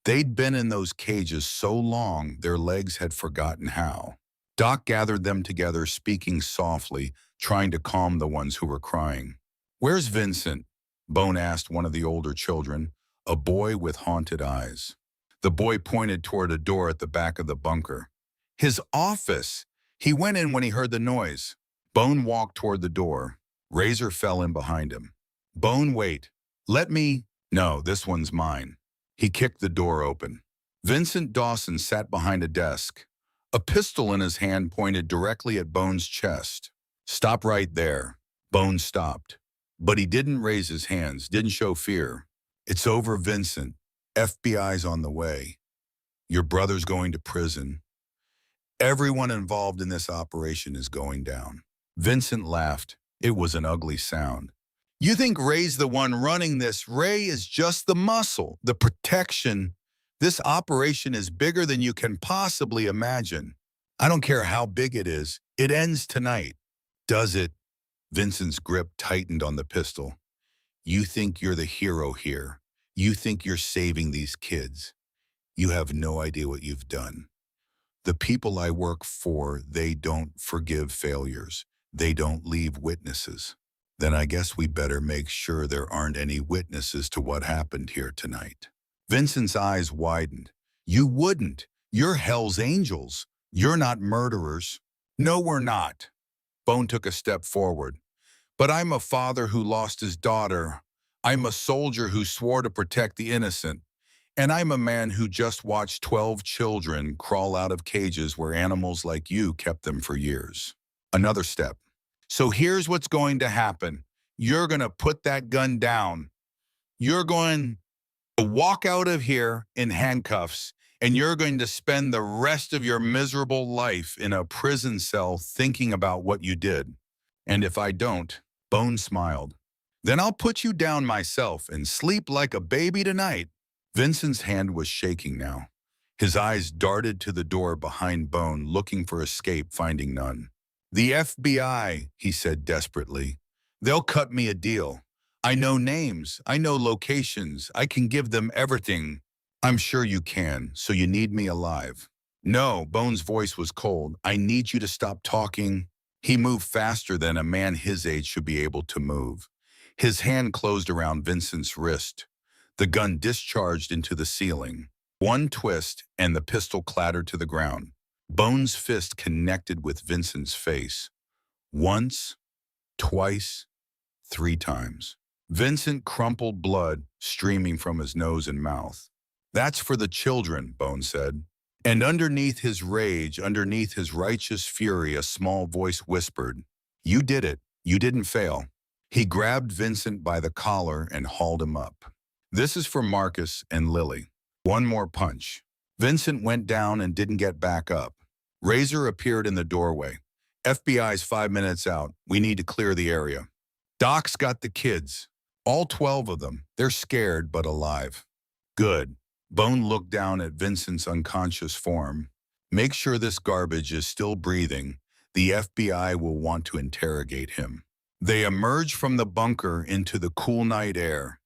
They'd been in those cages so long their legs had forgotten how. Doc gathered them together, speaking softly, trying to calm the ones who were crying. Where's Vincent? Bone asked one of the older children, a boy with haunted eyes. The boy pointed toward a door at the back of the bunker. His office! He went in when he heard the noise. Bone walked toward the door. Razor fell in behind him. Bone, wait. Let me... No, this one's mine. He kicked the door open. Vincent Dawson sat behind a desk. A pistol in his hand pointed directly at Bone's chest. Stop right there. Bone stopped. But he didn't raise his hands, didn't show fear. It's over, Vincent. FBI's on the way. Your brother's going to prison. Everyone involved in this operation is going down. Vincent laughed. It was an ugly sound. You think Ray's the one running this? Ray is just the muscle, the protection. This operation is bigger than you can possibly imagine. I don't care how big it is. It ends tonight. Does it? Vincent's grip tightened on the pistol. You think you're the hero here. You think you're saving these kids. You have no idea what you've done. The people I work for, they don't forgive failures. They don't leave witnesses. Then I guess we better make sure there aren't any witnesses to what happened here tonight. Vincent's eyes widened. You wouldn't. You're Hell's Angels. You're not murderers. No, we're not. Bone took a step forward. But I'm a father who lost his daughter. I'm a soldier who swore to protect the innocent. And I'm a man who just watched 12 children crawl out of cages where animals like you kept them for years. Another step. So here's what's going to happen. You're going to put that gun down. You're going to walk out of here in handcuffs, and you're going to spend the rest of your miserable life in a prison cell thinking about what you did. And if I don't, Bone smiled, then I'll put you down myself and sleep like a baby tonight. Vincent's hand was shaking now. His eyes darted to the door behind Bone, looking for escape, finding none. The FBI, he said desperately. They'll cut me a deal. I know names. I know locations. I can give them everything. I'm sure you can, so you need me alive. No, Bone's voice was cold. I need you to stop talking. He moved faster than a man his age should be able to move. His hand closed around Vincent's wrist. The gun discharged into the ceiling. One twist, and the pistol clattered to the ground. Bone's fist connected with Vincent's face. Once, twice, 3 times. Vincent crumpled, blood streaming from his nose and mouth. That's for the children, Bone said. And underneath his rage, underneath his righteous fury, a small voice whispered, You did it. You didn't fail. He grabbed Vincent by the collar and hauled him up. This is for Marcus and Lily. One more punch. Vincent went down and didn't get back up. Razor appeared in the doorway. FBI's 5 minutes out. We need to clear the area. Doc's got the kids. All 12 of them. They're scared but alive. Good. Bone looked down at Vincent's unconscious form. Make sure this garbage is still breathing. The FBI will want to interrogate him. They emerged from the bunker into the cool night air.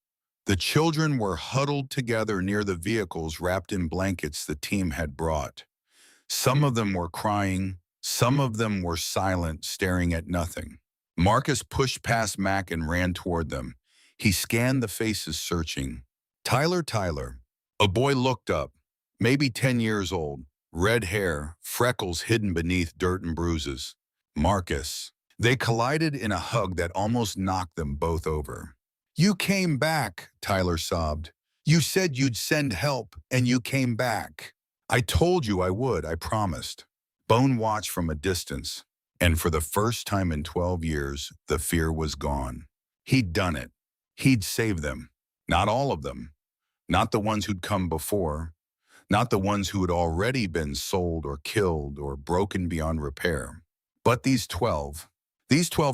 The children were huddled together near the vehicles wrapped in blankets the team had brought. Some of them were crying, some of them were silent, staring at nothing. Marcus pushed past Mac and ran toward them. He scanned the faces, searching. Tyler. A boy looked up, maybe 10 years old, red hair, freckles hidden beneath dirt and bruises. Marcus. They collided in a hug that almost knocked them both over. You came back, Tyler sobbed. You said you'd send help, and you came back. I told you I would, I promised. Bone watched from a distance, and for the first time in 12 years, the fear was gone. He'd done it. He'd saved them. Not all of them. Not the ones who'd come before. Not the ones who had already been sold or killed or broken beyond repair. But these 12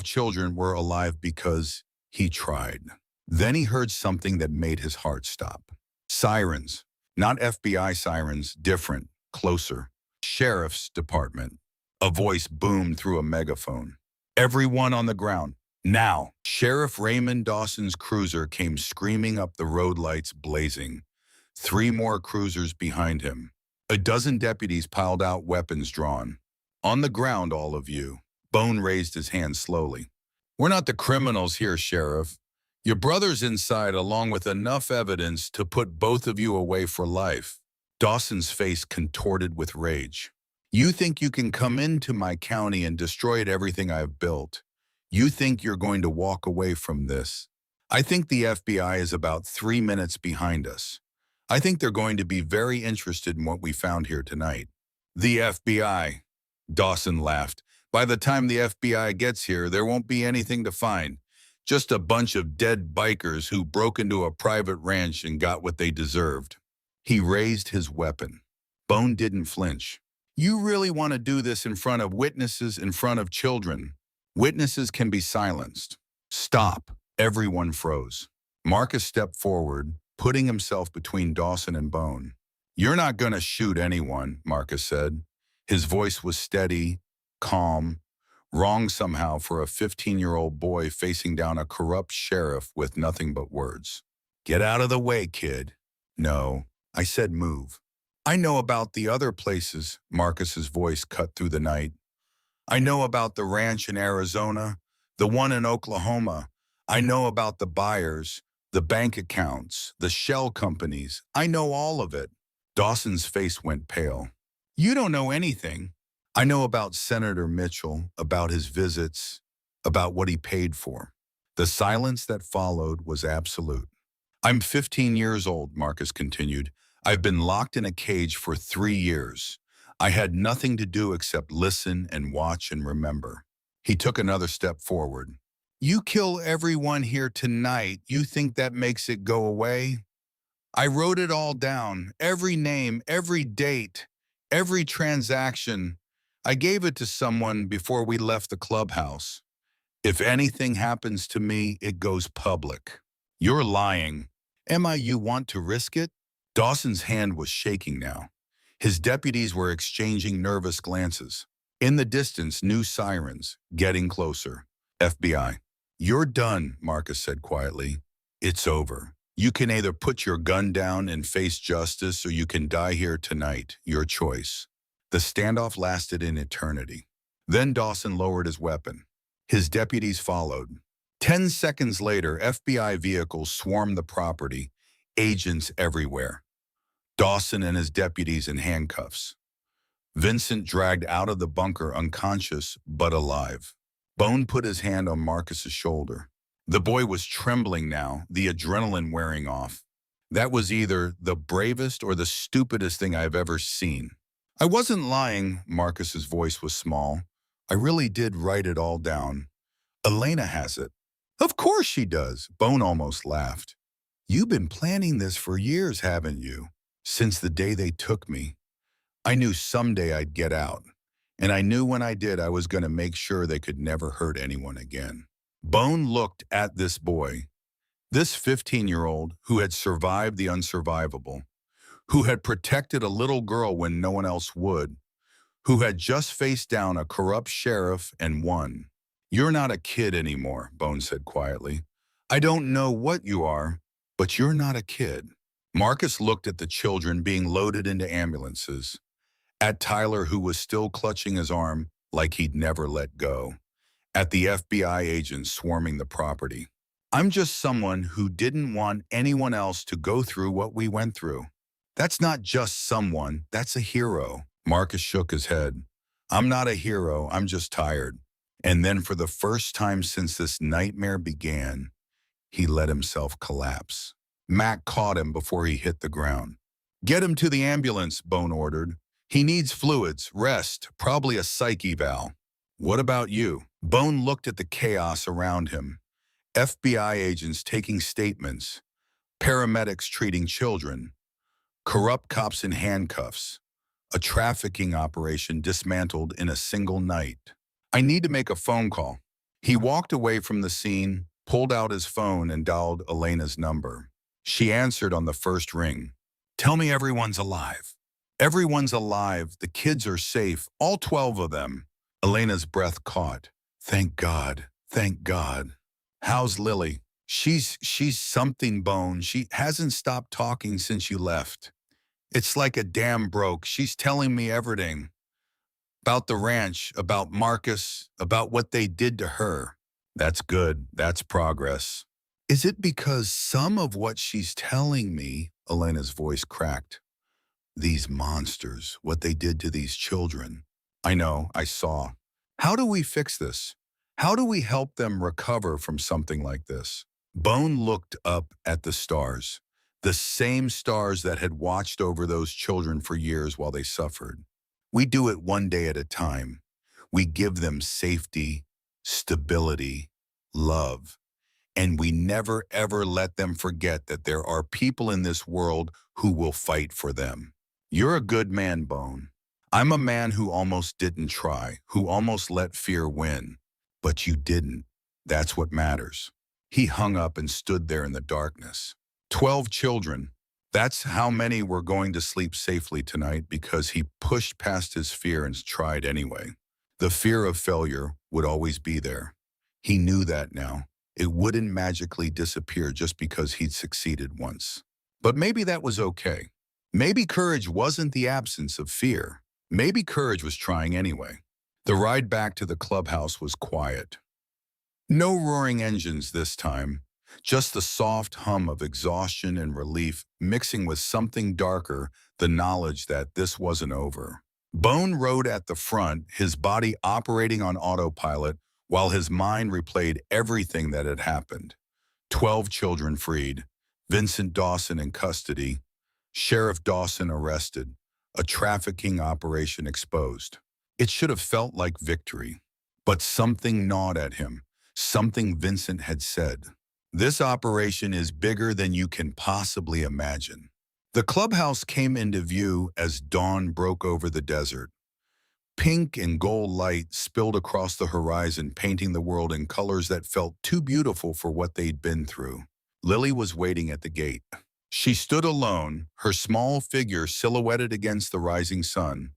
children were alive because he tried. Then he heard something that made his heart stop. Sirens. Not FBI sirens, different, closer. Sheriff's department. A voice boomed through a megaphone. Everyone on the ground. Now. Sheriff Raymond Dawson's cruiser came screaming up, the road lights blazing. 3 more cruisers behind him. A dozen deputies piled out, weapons drawn. On the ground, all of you. Bone raised his hand slowly. We're not the criminals here, Sheriff. Your brother's inside along with enough evidence to put both of you away for life. Dawson's face contorted with rage. You think you can come into my county and destroy everything I've built? You think you're going to walk away from this? I think the FBI is about 3 minutes behind us. I think they're going to be very interested in what we found here tonight. The FBI. Dawson laughed. By the time the FBI gets here, there won't be anything to find. Just a bunch of dead bikers who broke into a private ranch and got what they deserved. He raised his weapon. Bone didn't flinch. You really want to do this in front of witnesses, in front of children? Witnesses can be silenced. Stop. Everyone froze. Marcus stepped forward, putting himself between Dawson and Bone. You're not going to shoot anyone, Marcus said. His voice was steady, calm, wrong somehow for a 15-year-old boy facing down a corrupt sheriff with nothing but words. Get out of the way, kid. No, I said move. I know about the other places, Marcus's voice cut through the night. I know about the ranch in Arizona, the one in Oklahoma. I know about the buyers, the bank accounts, the shell companies. I know all of it. Dawson's face went pale. You don't know anything. I know about Senator Mitchell, about his visits, about what he paid for. The silence that followed was absolute. I'm 15 years old, Marcus continued. I've been locked in a cage for 3 years. I had nothing to do except listen and watch and remember. He took another step forward. You kill everyone here tonight. You think that makes it go away? I wrote it all down, every name, every date, every transaction. I gave it to someone before we left the clubhouse. If anything happens to me, it goes public. You're lying. You want to risk it? Dawson's hand was shaking now. His deputies were exchanging nervous glances. In the distance, new sirens, getting closer. FBI. You're done, Marcus said quietly. It's over. You can either put your gun down and face justice, or you can die here tonight. Your choice. The standoff lasted an eternity. Then Dawson lowered his weapon. His deputies followed. 10 seconds later, FBI vehicles swarmed the property, agents everywhere. Dawson and his deputies in handcuffs. Vincent dragged out of the bunker unconscious but alive. Bone put his hand on Marcus's shoulder. The boy was trembling now, the adrenaline wearing off. That was either the bravest or the stupidest thing I've ever seen. I wasn't lying, Marcus's voice was small. I really did write it all down. Elena has it. Of course she does, Bone almost laughed. You've been planning this for years, haven't you? Since the day they took me. I knew someday I'd get out. And I knew when I did, I was going to make sure they could never hurt anyone again. Bone looked at this boy, this 15-year-old who had survived the unsurvivable, who had protected a little girl when no one else would, who had just faced down a corrupt sheriff and won. "You're not a kid anymore," Bone said quietly. "I don't know what you are, but you're not a kid." Marcus looked at the children being loaded into ambulances, at Tyler, who was still clutching his arm like he'd never let go, at the FBI agents swarming the property. "I'm just someone who didn't want anyone else to go through what we went through." "That's not just someone, that's a hero." Marcus shook his head. "I'm not a hero, I'm just tired." And then for the first time since this nightmare began, he let himself collapse. Mac caught him before he hit the ground. "Get him to the ambulance," Bone ordered. "He needs fluids, rest, probably a psych eval." "What about you?" Bone looked at the chaos around him. FBI agents taking statements, paramedics treating children, corrupt cops in handcuffs, a trafficking operation dismantled in a single night. "I need to make a phone call." He walked away from the scene, pulled out his phone and dialed Elena's number. She answered on the first ring. "Tell me everyone's alive." "Everyone's alive. The kids are safe. All 12 of them." Elena's breath caught. "Thank God. Thank God." "How's Lily?" She's something, Bone. She hasn't stopped talking since you left. It's like a dam broke. She's telling me everything. About the ranch, about Marcus, about what they did to her." "That's good. That's progress." "Is it because some of what she's telling me," Elena's voice cracked, "these monsters, what they did to these children?" "I know, I saw." "How do we fix this? How do we help them recover from something like this?" Bone looked up at the stars, the same stars that had watched over those children for years while they suffered. "We do it one day at a time. We give them safety, stability, love, and we never ever let them forget that there are people in this world who will fight for them." "You're a good man, Bone. I'm a man who almost didn't try, who almost let fear win. But you didn't. That's what matters." He hung up and stood there in the darkness. 12 children. That's how many were going to sleep safely tonight because he pushed past his fear and tried anyway. The fear of failure would always be there. He knew that now. It wouldn't magically disappear just because he'd succeeded once. But maybe that was okay. Maybe courage wasn't the absence of fear. Maybe courage was trying anyway. The ride back to the clubhouse was quiet. No roaring engines this time, just the soft hum of exhaustion and relief mixing with something darker, the knowledge that this wasn't over. Bone rode at the front, his body operating on autopilot while his mind replayed everything that had happened. 12 children freed, Vincent Dawson in custody, Sheriff Dawson arrested, a trafficking operation exposed. It should have felt like victory. But something gnawed at him. Something Vincent had said. "This operation is bigger than you can possibly imagine." The clubhouse came into view as dawn broke over the desert. Pink and gold light spilled across the horizon, painting the world in colors that felt too beautiful for what they'd been through. Lily was waiting at the gate. She stood alone, her small figure silhouetted against the rising sun.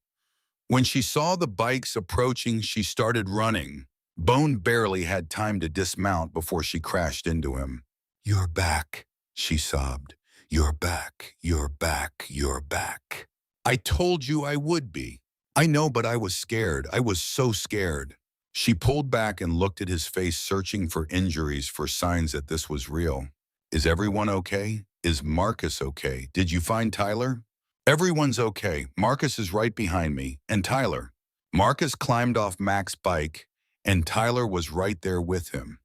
When she saw the bikes approaching, she started running. Bone barely had time to dismount before she crashed into him. "You're back," she sobbed. "You're back, you're back, you're back." "I told you I would be." "I know, but I was scared. I was so scared." She pulled back and looked at his face, searching for injuries, for signs that this was real. "Is everyone okay? Is Marcus okay? Did you find Tyler?" "Everyone's okay. Marcus is right behind me. And Tyler." Marcus climbed off Mac's bike, and Tyler was right there with him.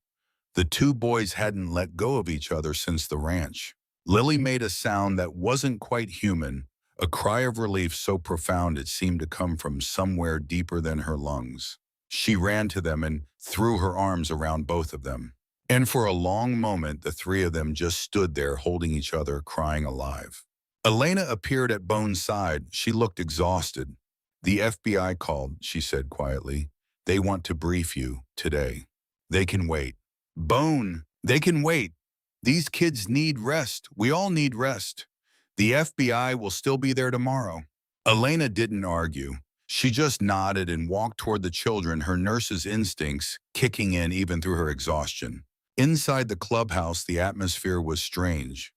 The two boys hadn't let go of each other since the ranch. Lily made a sound that wasn't quite human, a cry of relief so profound it seemed to come from somewhere deeper than her lungs. She ran to them and threw her arms around both of them. And for a long moment, the three of them just stood there holding each other, crying alive. Elena appeared at Bone's side. She looked exhausted. "The FBI called," she said quietly. "They want to brief you today. They can wait." "Bone, they can wait. These kids need rest. We all need rest." The FBI will still be there tomorrow. Elena didn't argue. She just nodded and walked toward the children, her nurse's instincts kicking in even through her exhaustion. Inside the clubhouse, the atmosphere was strange.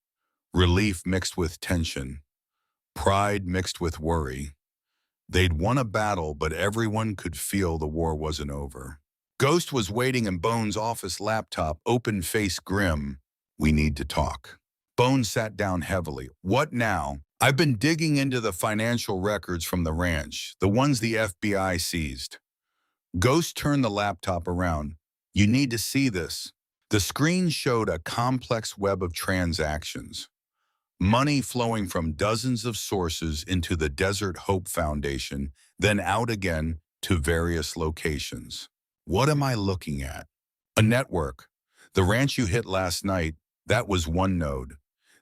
Relief mixed with tension. Pride mixed with worry. They'd won a battle, but everyone could feel the war wasn't over. Ghost was waiting in Bones' office laptop, open face grim. We need to talk. Bones sat down heavily. What now? I've been digging into the financial records from the ranch, the ones the FBI seized. Ghost turned the laptop around. You need to see this. The screen showed a complex web of transactions. Money flowing from dozens of sources into the Desert Hope Foundation, then out again to various locations. What am I looking at? A network. The ranch you hit last night, that was one node.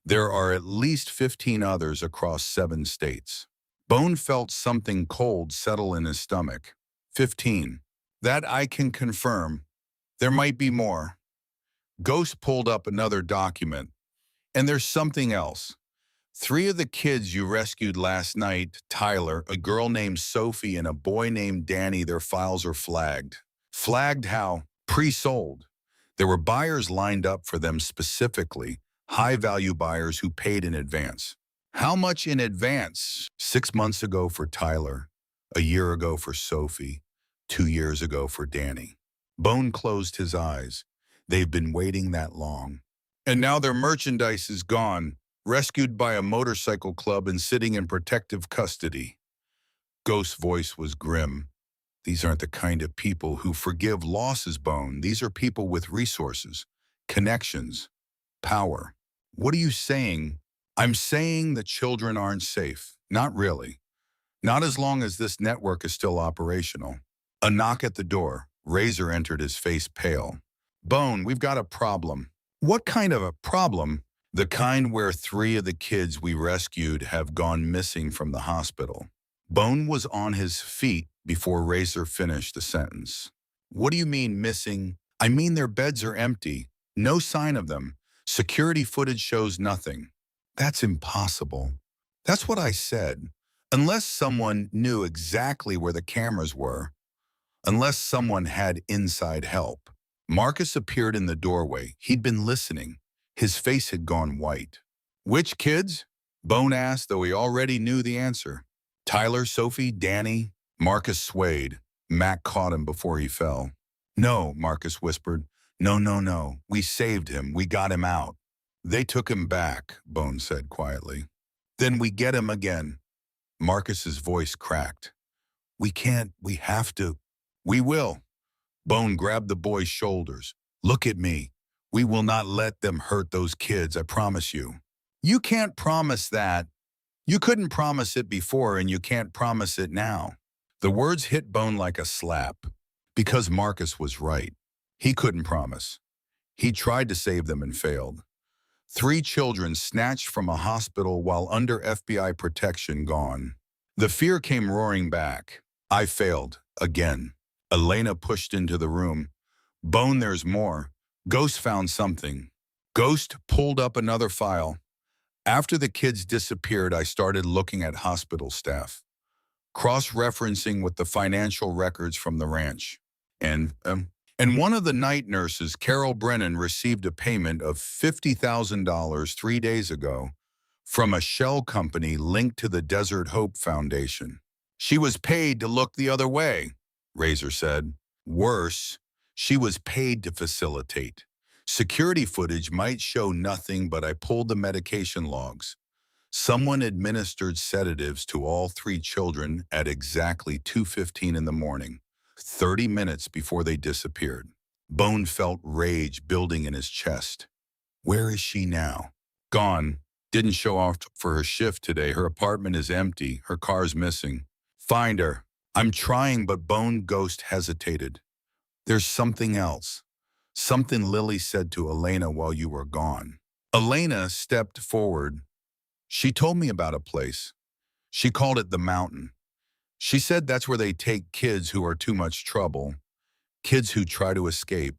There are at least 15 others across 7 states. Bone felt something cold settle in his stomach. 15. That I can confirm. There might be more. Ghost pulled up another document. And there's something else. 3 of the kids you rescued last night, Tyler, a girl named Sophie, and a boy named Danny, their files are flagged. Flagged how? Pre-sold. There were buyers lined up for them specifically, high-value buyers who paid in advance. How much in advance? 6 months ago for Tyler, a year ago for Sophie, 2 years ago for Danny. Bone closed his eyes. They've been waiting that long. And now their merchandise is gone, rescued by a motorcycle club and sitting in protective custody. Ghost's voice was grim. These aren't the kind of people who forgive losses, Bone. These are people with resources, connections, power. What are you saying? I'm saying the children aren't safe. Not really. Not as long as this network is still operational. A knock at the door. Razor entered, his face pale. Bone, we've got a problem. What kind of a problem? The kind where 3 of the kids we rescued have gone missing from the hospital. Bone was on his feet before Razor finished the sentence. What do you mean missing? I mean their beds are empty. No sign of them. Security footage shows nothing. That's impossible. That's what I said. Unless someone knew exactly where the cameras were. Unless someone had inside help. Marcus appeared in the doorway. He'd been listening. His face had gone white. Which kids? Bone asked, though he already knew the answer. Tyler, Sophie, Danny. Marcus swayed. Mac caught him before he fell. No, Marcus whispered. No, no, no. We saved him. We got him out. They took him back, Bone said quietly. Then we get him again. Marcus's voice cracked. We can't. We have to. We will. Bone grabbed the boy's shoulders. Look at me. We will not let them hurt those kids, I promise you. You can't promise that. You couldn't promise it before, and you can't promise it now. The words hit Bone like a slap. Because Marcus was right. He couldn't promise. He tried to save them and failed. 3 children snatched from a hospital while under FBI protection gone. The fear came roaring back. I failed. Again. Elena pushed into the room. Bone, there's more. Ghost found something. Ghost pulled up another file. After the kids disappeared, I started looking at hospital staff, cross-referencing with the financial records from the ranch. And one of the night nurses, Carol Brennan, received a payment of $50,000 3 days ago from a shell company linked to the Desert Hope Foundation. She was paid to look the other way, Razor said. Worse, she was paid to facilitate. Security footage might show nothing, but I pulled the medication logs. Someone administered sedatives to all 3 children at exactly 2:15 in the morning, 30 minutes before they disappeared. Bone felt rage building in his chest. Where is she now? Gone. Didn't show off for her shift today. Her apartment is empty. Her car's missing. Find her. I'm trying, but Bone Ghost hesitated. There's something else. Something Lily said to Elena while you were gone. Elena stepped forward. She told me about a place. She called it the Mountain. She said that's where they take kids who are too much trouble, kids who try to escape,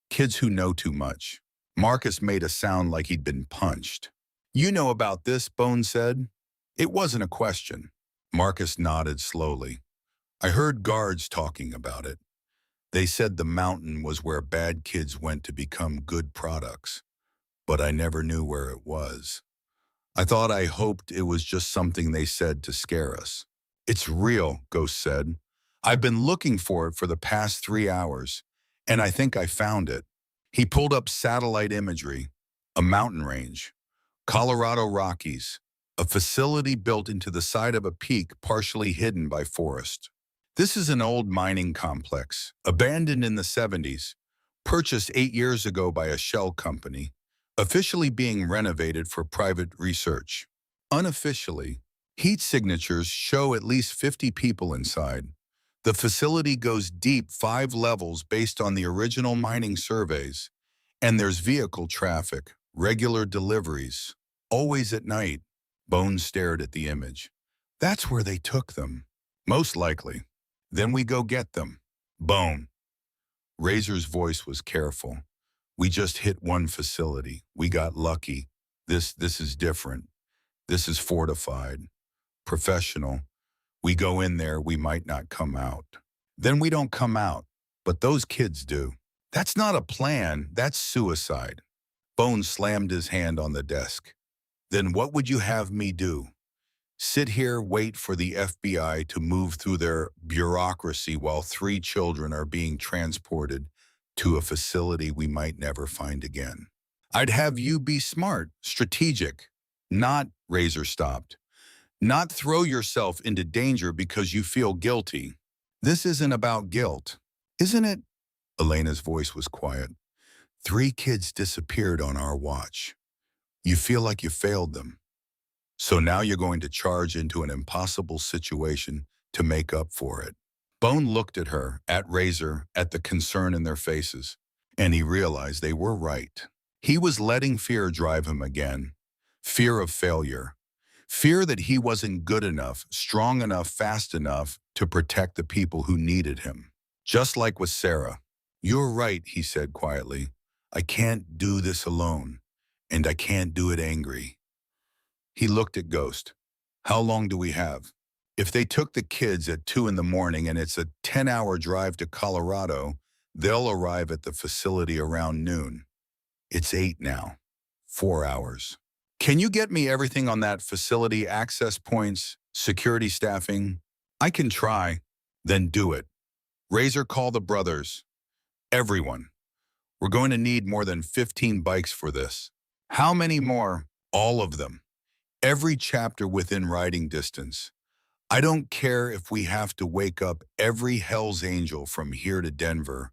kids who know too much. Marcus made a sound like he'd been punched. You know about this, Bone said. It wasn't a question. Marcus nodded slowly. I heard guards talking about it. They said the mountain was where bad kids went to become good products, but I never knew where it was. I hoped it was just something they said to scare us. It's real, Ghost said. I've been looking for it for the past 3 hours, and I think I found it. He pulled up satellite imagery, a mountain range, Colorado Rockies, a facility built into the side of a peak partially hidden by forest. This is an old mining complex, abandoned in the 70s, purchased 8 years ago by a shell company, officially being renovated for private research. Unofficially, heat signatures show at least 50 people inside. The facility goes deep 5 levels based on the original mining surveys, and there's vehicle traffic, regular deliveries, always at night. Bones stared at the image. That's where they took them. Most likely. Then we go get them. Bone. Razor's voice was careful. We just hit one facility. We got lucky. This is different. This is fortified. Professional. We go in there, we might not come out. Then we don't come out. But those kids do. That's not a plan. That's suicide. Bone slammed his hand on the desk. Then what would you have me do? Sit here, wait for the FBI to move through their bureaucracy while 3 children are being transported to a facility we might never find again. I'd have you be smart, strategic, not, Razor stopped, not throw yourself into danger because you feel guilty. This isn't about guilt, isn't it? Elena's voice was quiet. 3 kids disappeared on our watch. You feel like you failed them. So now you're going to charge into an impossible situation to make up for it. Bone looked at her, at Razor, at the concern in their faces, and he realized they were right. He was letting fear drive him again. Fear of failure. Fear that he wasn't good enough, strong enough, fast enough to protect the people who needed him. Just like with Sarah. You're right, he said quietly. I can't do this alone, and I can't do it angry. He looked at Ghost. How long do we have? If they took the kids at 2 in the morning and it's a 10-hour drive to Colorado, they'll arrive at the facility around noon. It's 8 now. 4 hours. Can you get me everything on that facility, access points, security staffing? I can try. Then do it. Razor, call the brothers. Everyone. We're going to need more than 15 bikes for this. How many more? All of them. Every chapter within riding distance. I don't care if we have to wake up every Hell's Angel from here to Denver.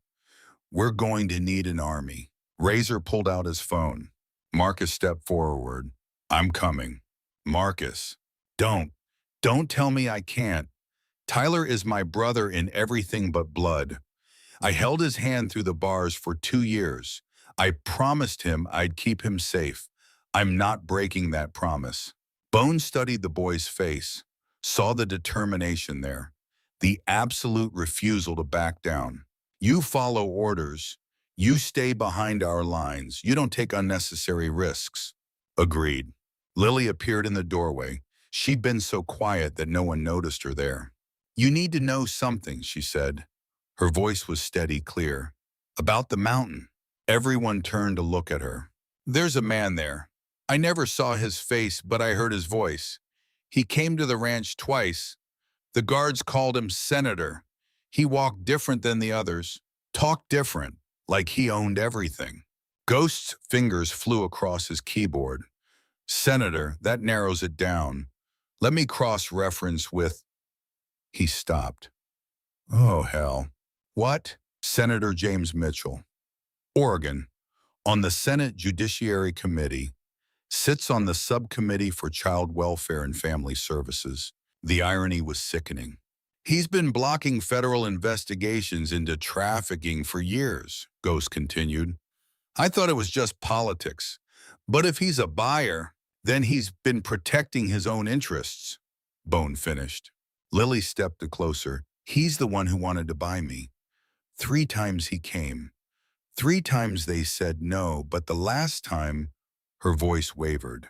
We're going to need an army. Razor pulled out his phone. Marcus stepped forward. I'm coming. Marcus, don't tell me I can't. Tyler is my brother in everything but blood. I held his hand through the bars for 2 years. I promised him I'd keep him safe. I'm not breaking that promise. Bone studied the boy's face, saw the determination there, the absolute refusal to back down. You follow orders. You stay behind our lines. You don't take unnecessary risks. Agreed. Lily appeared in the doorway. She'd been so quiet that no one noticed her there. You need to know something, she said. Her voice was steady, clear. About the mountain. Everyone turned to look at her. There's a man there. I never saw his face, but I heard his voice. He came to the ranch twice. The guards called him Senator. He walked different than the others, talked different, like he owned everything. Ghost's fingers flew across his keyboard. Senator, that narrows it down. Let me cross-reference with... He stopped. Oh, hell. What? Senator James Mitchell. Oregon, on the Senate Judiciary Committee, sits on the Subcommittee for Child Welfare and Family Services. The irony was sickening. He's been blocking federal investigations into trafficking for years, Ghost continued. I thought it was just politics. But if he's a buyer, then he's been protecting his own interests. Bone finished. Lily stepped closer. He's the one who wanted to buy me. 3 times he came. 3 times they said no, but the last time, her voice wavered.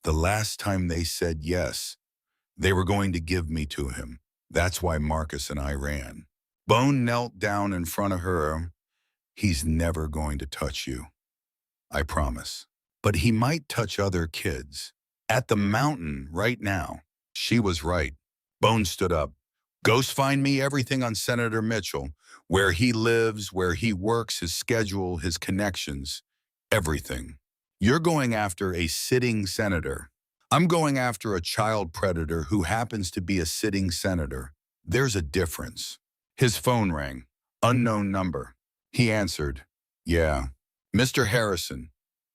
The last time they said yes, they were going to give me to him. That's why Marcus and I ran. Bone knelt down in front of her. He's never going to touch you, I promise. But he might touch other kids. At the mountain right now. She was right. Bone stood up. Ghost find me everything on Senator Mitchell, where he lives, where he works, his schedule, his connections, everything. You're going after a sitting senator. I'm going after a child predator who happens to be a sitting senator. There's a difference. His phone rang. Unknown number. He answered. Yeah. Mr. Harrison.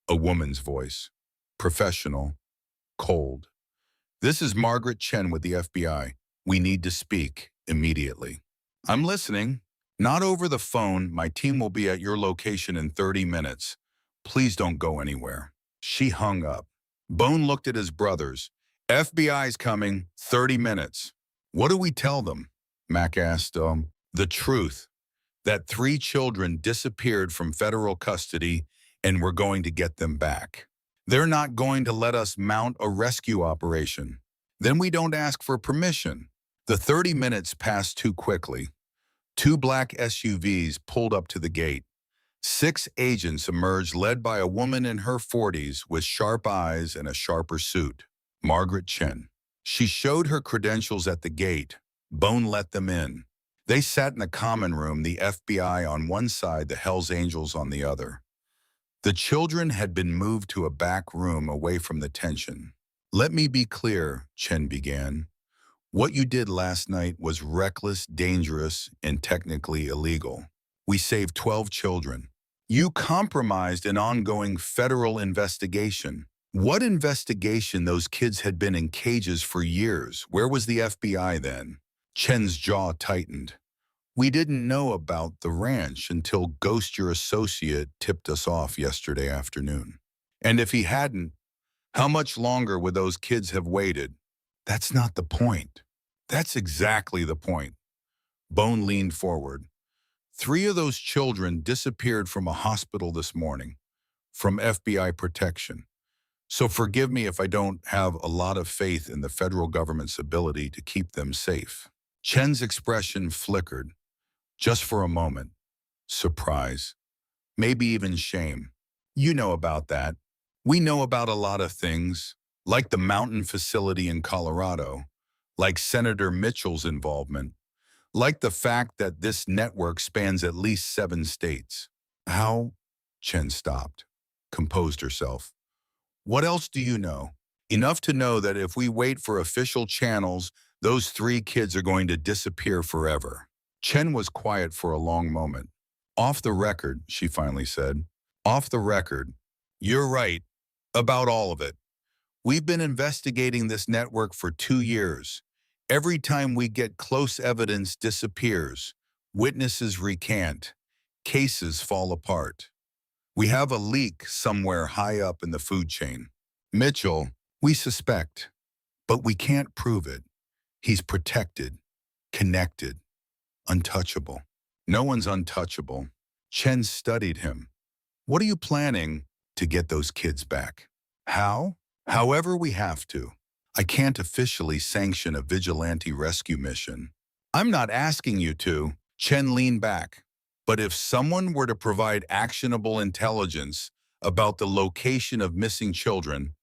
A woman's voice. Professional. Cold. This is Margaret Chen with the FBI. We need to speak immediately. I'm listening. Not over the phone. My team will be at your location in 30 minutes. Please don't go anywhere. She hung up. Bone looked at his brothers. FBI's coming. 30 minutes. What do we tell them? Mac asked. The truth. That 3 children disappeared from federal custody and we're going to get them back. They're not going to let us mount a rescue operation. Then we don't ask for permission. The 30 minutes passed too quickly. 2 black SUVs pulled up to the gate. 6 agents emerged led by a woman in her 40s with sharp eyes and a sharper suit. Margaret Chen. She showed her credentials at the gate. Bone let them in. They sat in the common room, the FBI on one side, the Hells Angels on the other. The children had been moved to a back room away from the tension. Let me be clear, Chen began. What you did last night was reckless, dangerous, and technically illegal. We saved 12 children. You compromised an ongoing federal investigation. What investigation? Those kids had been in cages for years. Where was the FBI then? Chen's jaw tightened. We didn't know about the ranch until Ghost, your associate, tipped us off yesterday afternoon. And if he hadn't, how much longer would those kids have waited? That's not the point. That's exactly the point. Bone leaned forward. 3 of those children disappeared from a hospital this morning, from FBI protection. So forgive me if I don't have a lot of faith in the federal government's ability to keep them safe. Chen's expression flickered. Just for a moment. Surprise. Maybe even shame. You know about that. We know about a lot of things, like the mountain facility in Colorado, like Senator Mitchell's involvement, like the fact that this network spans at least 7 states. How? Chen stopped, composed herself. What else do you know? Enough to know that if we wait for official channels, those 3 kids are going to disappear forever. Chen was quiet for a long moment. Off the record, she finally said. Off the record. You're right. About all of it. We've been investigating this network for 2 years. Every time we get close, evidence disappears. Witnesses recant. Cases fall apart. We have a leak somewhere high up in the food chain. Mitchell, we suspect, but we can't prove it. He's protected, connected, untouchable. No one's untouchable. Chen studied him. What are you planning to get those kids back? How? However we have to. I can't officially sanction a vigilante rescue mission. I'm not asking you to. Chen leaned back. But if someone were to provide actionable intelligence about the location of missing children,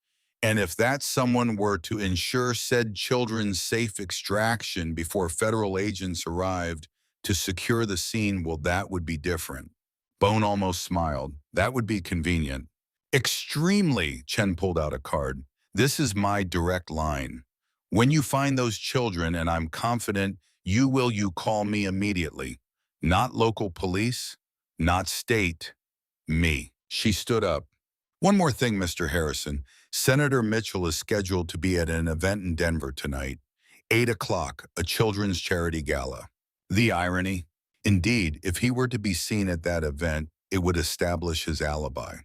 and if that someone were to ensure said children's safe extraction before federal agents arrived to secure the scene, well, that would be different. Bone almost smiled. That would be convenient. Extremely, Chen pulled out a card. This is my direct line. When you find those children, and I'm confident you will, you call me immediately. Not local police, not state, me. She stood up. One more thing, Mr. Harrison. Senator Mitchell is scheduled to be at an event in Denver tonight. 8 o'clock, a children's charity gala. The irony? Indeed, if he were to be seen at that event, it would establish his alibi.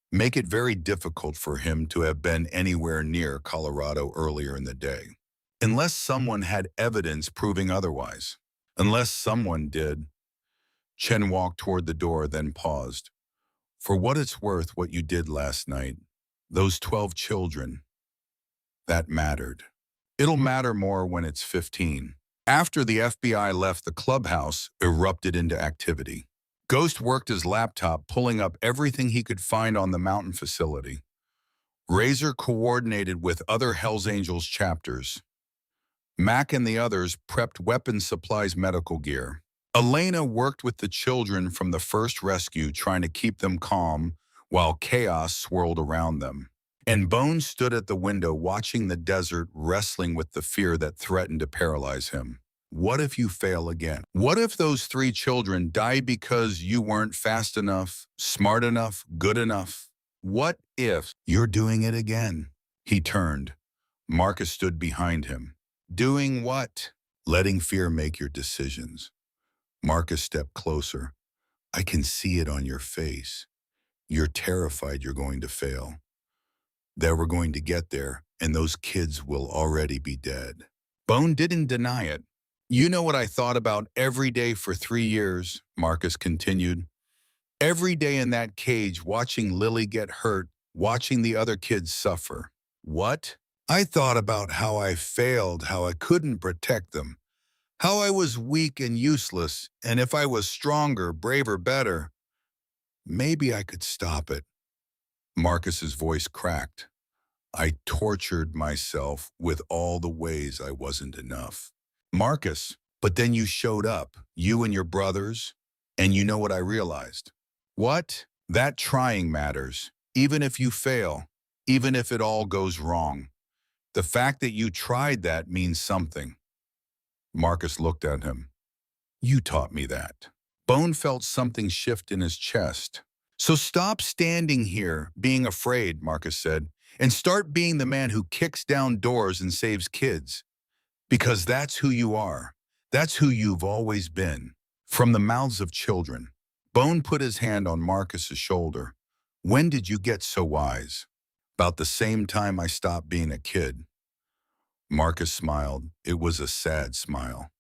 Make it very difficult for him to have been anywhere near Colorado earlier in the day. Unless someone had evidence proving otherwise. Unless someone did. Chen walked toward the door, then paused. For what it's worth, what you did last night, those 12 children, That mattered. It'll matter more when it's 15. After the FBI left, the clubhouse erupted into activity. Ghost worked his laptop, pulling up everything he could find on the mountain facility. Razor coordinated with other Hells Angels chapters. Mac and the others prepped weapons, supplies, medical gear. Elena worked with the children from the first rescue, trying to keep them calm while chaos swirled around them. And Bones stood at the window watching the desert, wrestling with the fear that threatened to paralyze him. What if you fail again? What if those 3 children die because you weren't fast enough, smart enough, good enough? What if you're doing it again? He turned. Marcus stood behind him. Doing what? Letting fear make your decisions. Marcus stepped closer. I can see it on your face. You're terrified you're going to fail. That we're going to get there, and those kids will already be dead. Bone didn't deny it. You know what I thought about every day for 3 years, Marcus continued. Every day in that cage, watching Lily get hurt, watching the other kids suffer. What? I thought about how I failed, how I couldn't protect them, how I was weak and useless, and if I was stronger, braver, better, maybe I could stop it. Marcus's voice cracked. I tortured myself with all the ways I wasn't enough. Marcus, but then you showed up, you and your brothers, and you know what I realized? What? That trying matters, even if you fail, even if it all goes wrong. The fact that you tried that means something. Marcus looked at him. You taught me that. Bone felt something shift in his chest. So stop standing here being afraid, Marcus said, and start being the man who kicks down doors and saves kids. Because that's who you are. That's who you've always been. From the mouths of children. Bone put his hand on Marcus's shoulder. When did you get so wise? About the same time I stopped being a kid. Marcus smiled. It was a sad smile.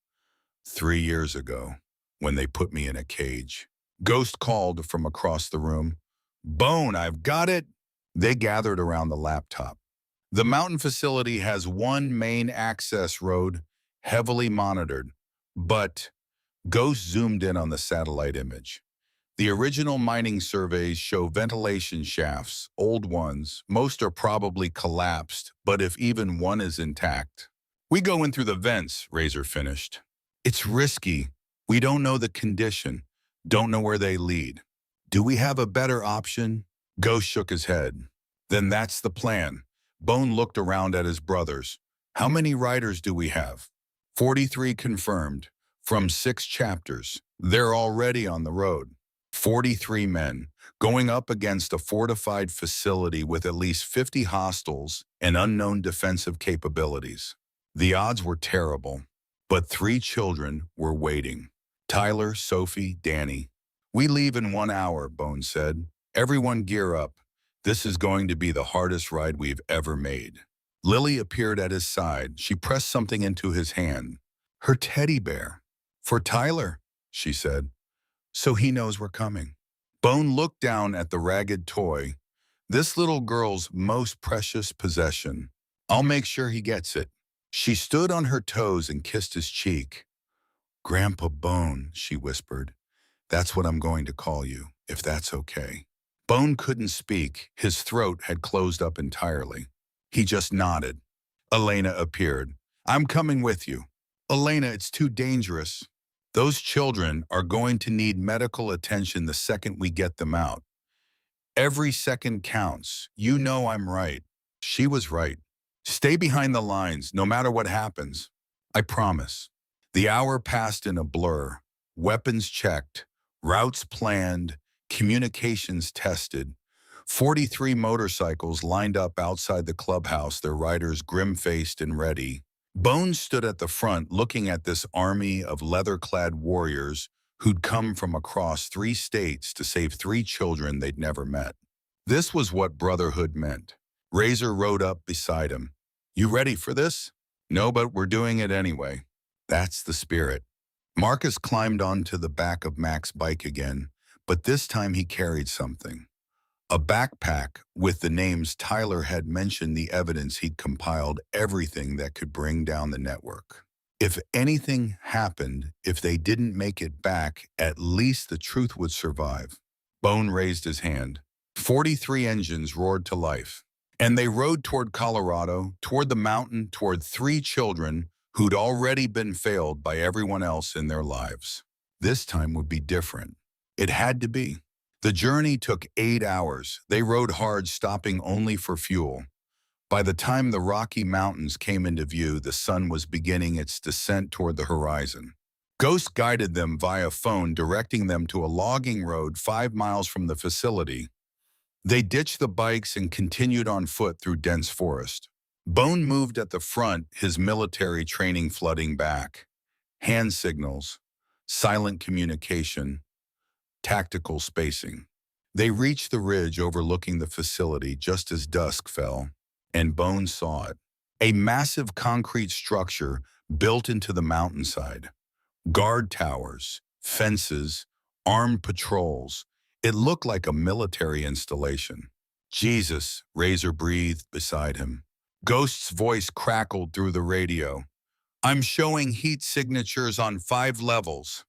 3 years ago, when they put me in a cage. Ghost called from across the room. Bone, I've got it. They gathered around the laptop. The mountain facility has one main access road, heavily monitored. But Ghost zoomed in on the satellite image. The original mining surveys show ventilation shafts, old ones. Most are probably collapsed, but if even one is intact. We go in through the vents, Razor finished. It's risky. We don't know the condition, don't know where they lead. Do we have a better option? Ghost shook his head. Then that's the plan. Bone looked around at his brothers. How many riders do we have? 43 confirmed, from 6 chapters. They're already on the road. 43 men, going up against a fortified facility with at least 50 hostiles and unknown defensive capabilities. The odds were terrible, but 3 children were waiting. Tyler, Sophie, Danny. We leave in 1 hour, Bones said. Everyone gear up. This is going to be the hardest ride we've ever made. Lily appeared at his side. She pressed something into his hand. Her teddy bear. For Tyler, she said. So he knows we're coming. Bone looked down at the ragged toy. This little girl's most precious possession. I'll make sure he gets it. She stood on her toes and kissed his cheek. Grandpa Bone, she whispered. That's what I'm going to call you, if that's okay. Bone couldn't speak. His throat had closed up entirely. He just nodded. Elena appeared. I'm coming with you. Elena, it's too dangerous. Those children are going to need medical attention the second we get them out. Every second counts. You know I'm right. She was right. Stay behind the lines, no matter what happens. I promise. The hour passed in a blur. Weapons checked, routes planned, communications tested. 43 motorcycles lined up outside the clubhouse, their riders grim-faced and ready. Bones stood at the front looking at this army of leather-clad warriors who'd come from across 3 states to save 3 children they'd never met. This was what brotherhood meant. Razor rode up beside him. You ready for this? No, but we're doing it anyway. That's the spirit. Marcus climbed onto the back of Mac's bike again, but this time he carried something. A backpack with the names. Tyler had mentioned the evidence. He'd compiled everything that could bring down the network. If anything happened, if they didn't make it back, at least the truth would survive. Bone raised his hand. 43 engines roared to life. And they rode toward Colorado, toward the mountain, toward 3 children who'd already been failed by everyone else in their lives. This time would be different. It had to be. The journey took 8 hours. They rode hard, stopping only for fuel. By the time the Rocky Mountains came into view, the sun was beginning its descent toward the horizon. Ghost guided them via phone, directing them to a logging road 5 miles from the facility. They ditched the bikes and continued on foot through dense forest. Bone moved at the front, his military training flooding back. Hand signals, silent communication, tactical spacing. They reached the ridge overlooking the facility just as dusk fell, and Bone saw it. A massive concrete structure built into the mountainside. Guard towers, fences, armed patrols. It looked like a military installation. Jesus, Razor breathed beside him. Ghost's voice crackled through the radio. I'm showing heat signatures on 5 levels.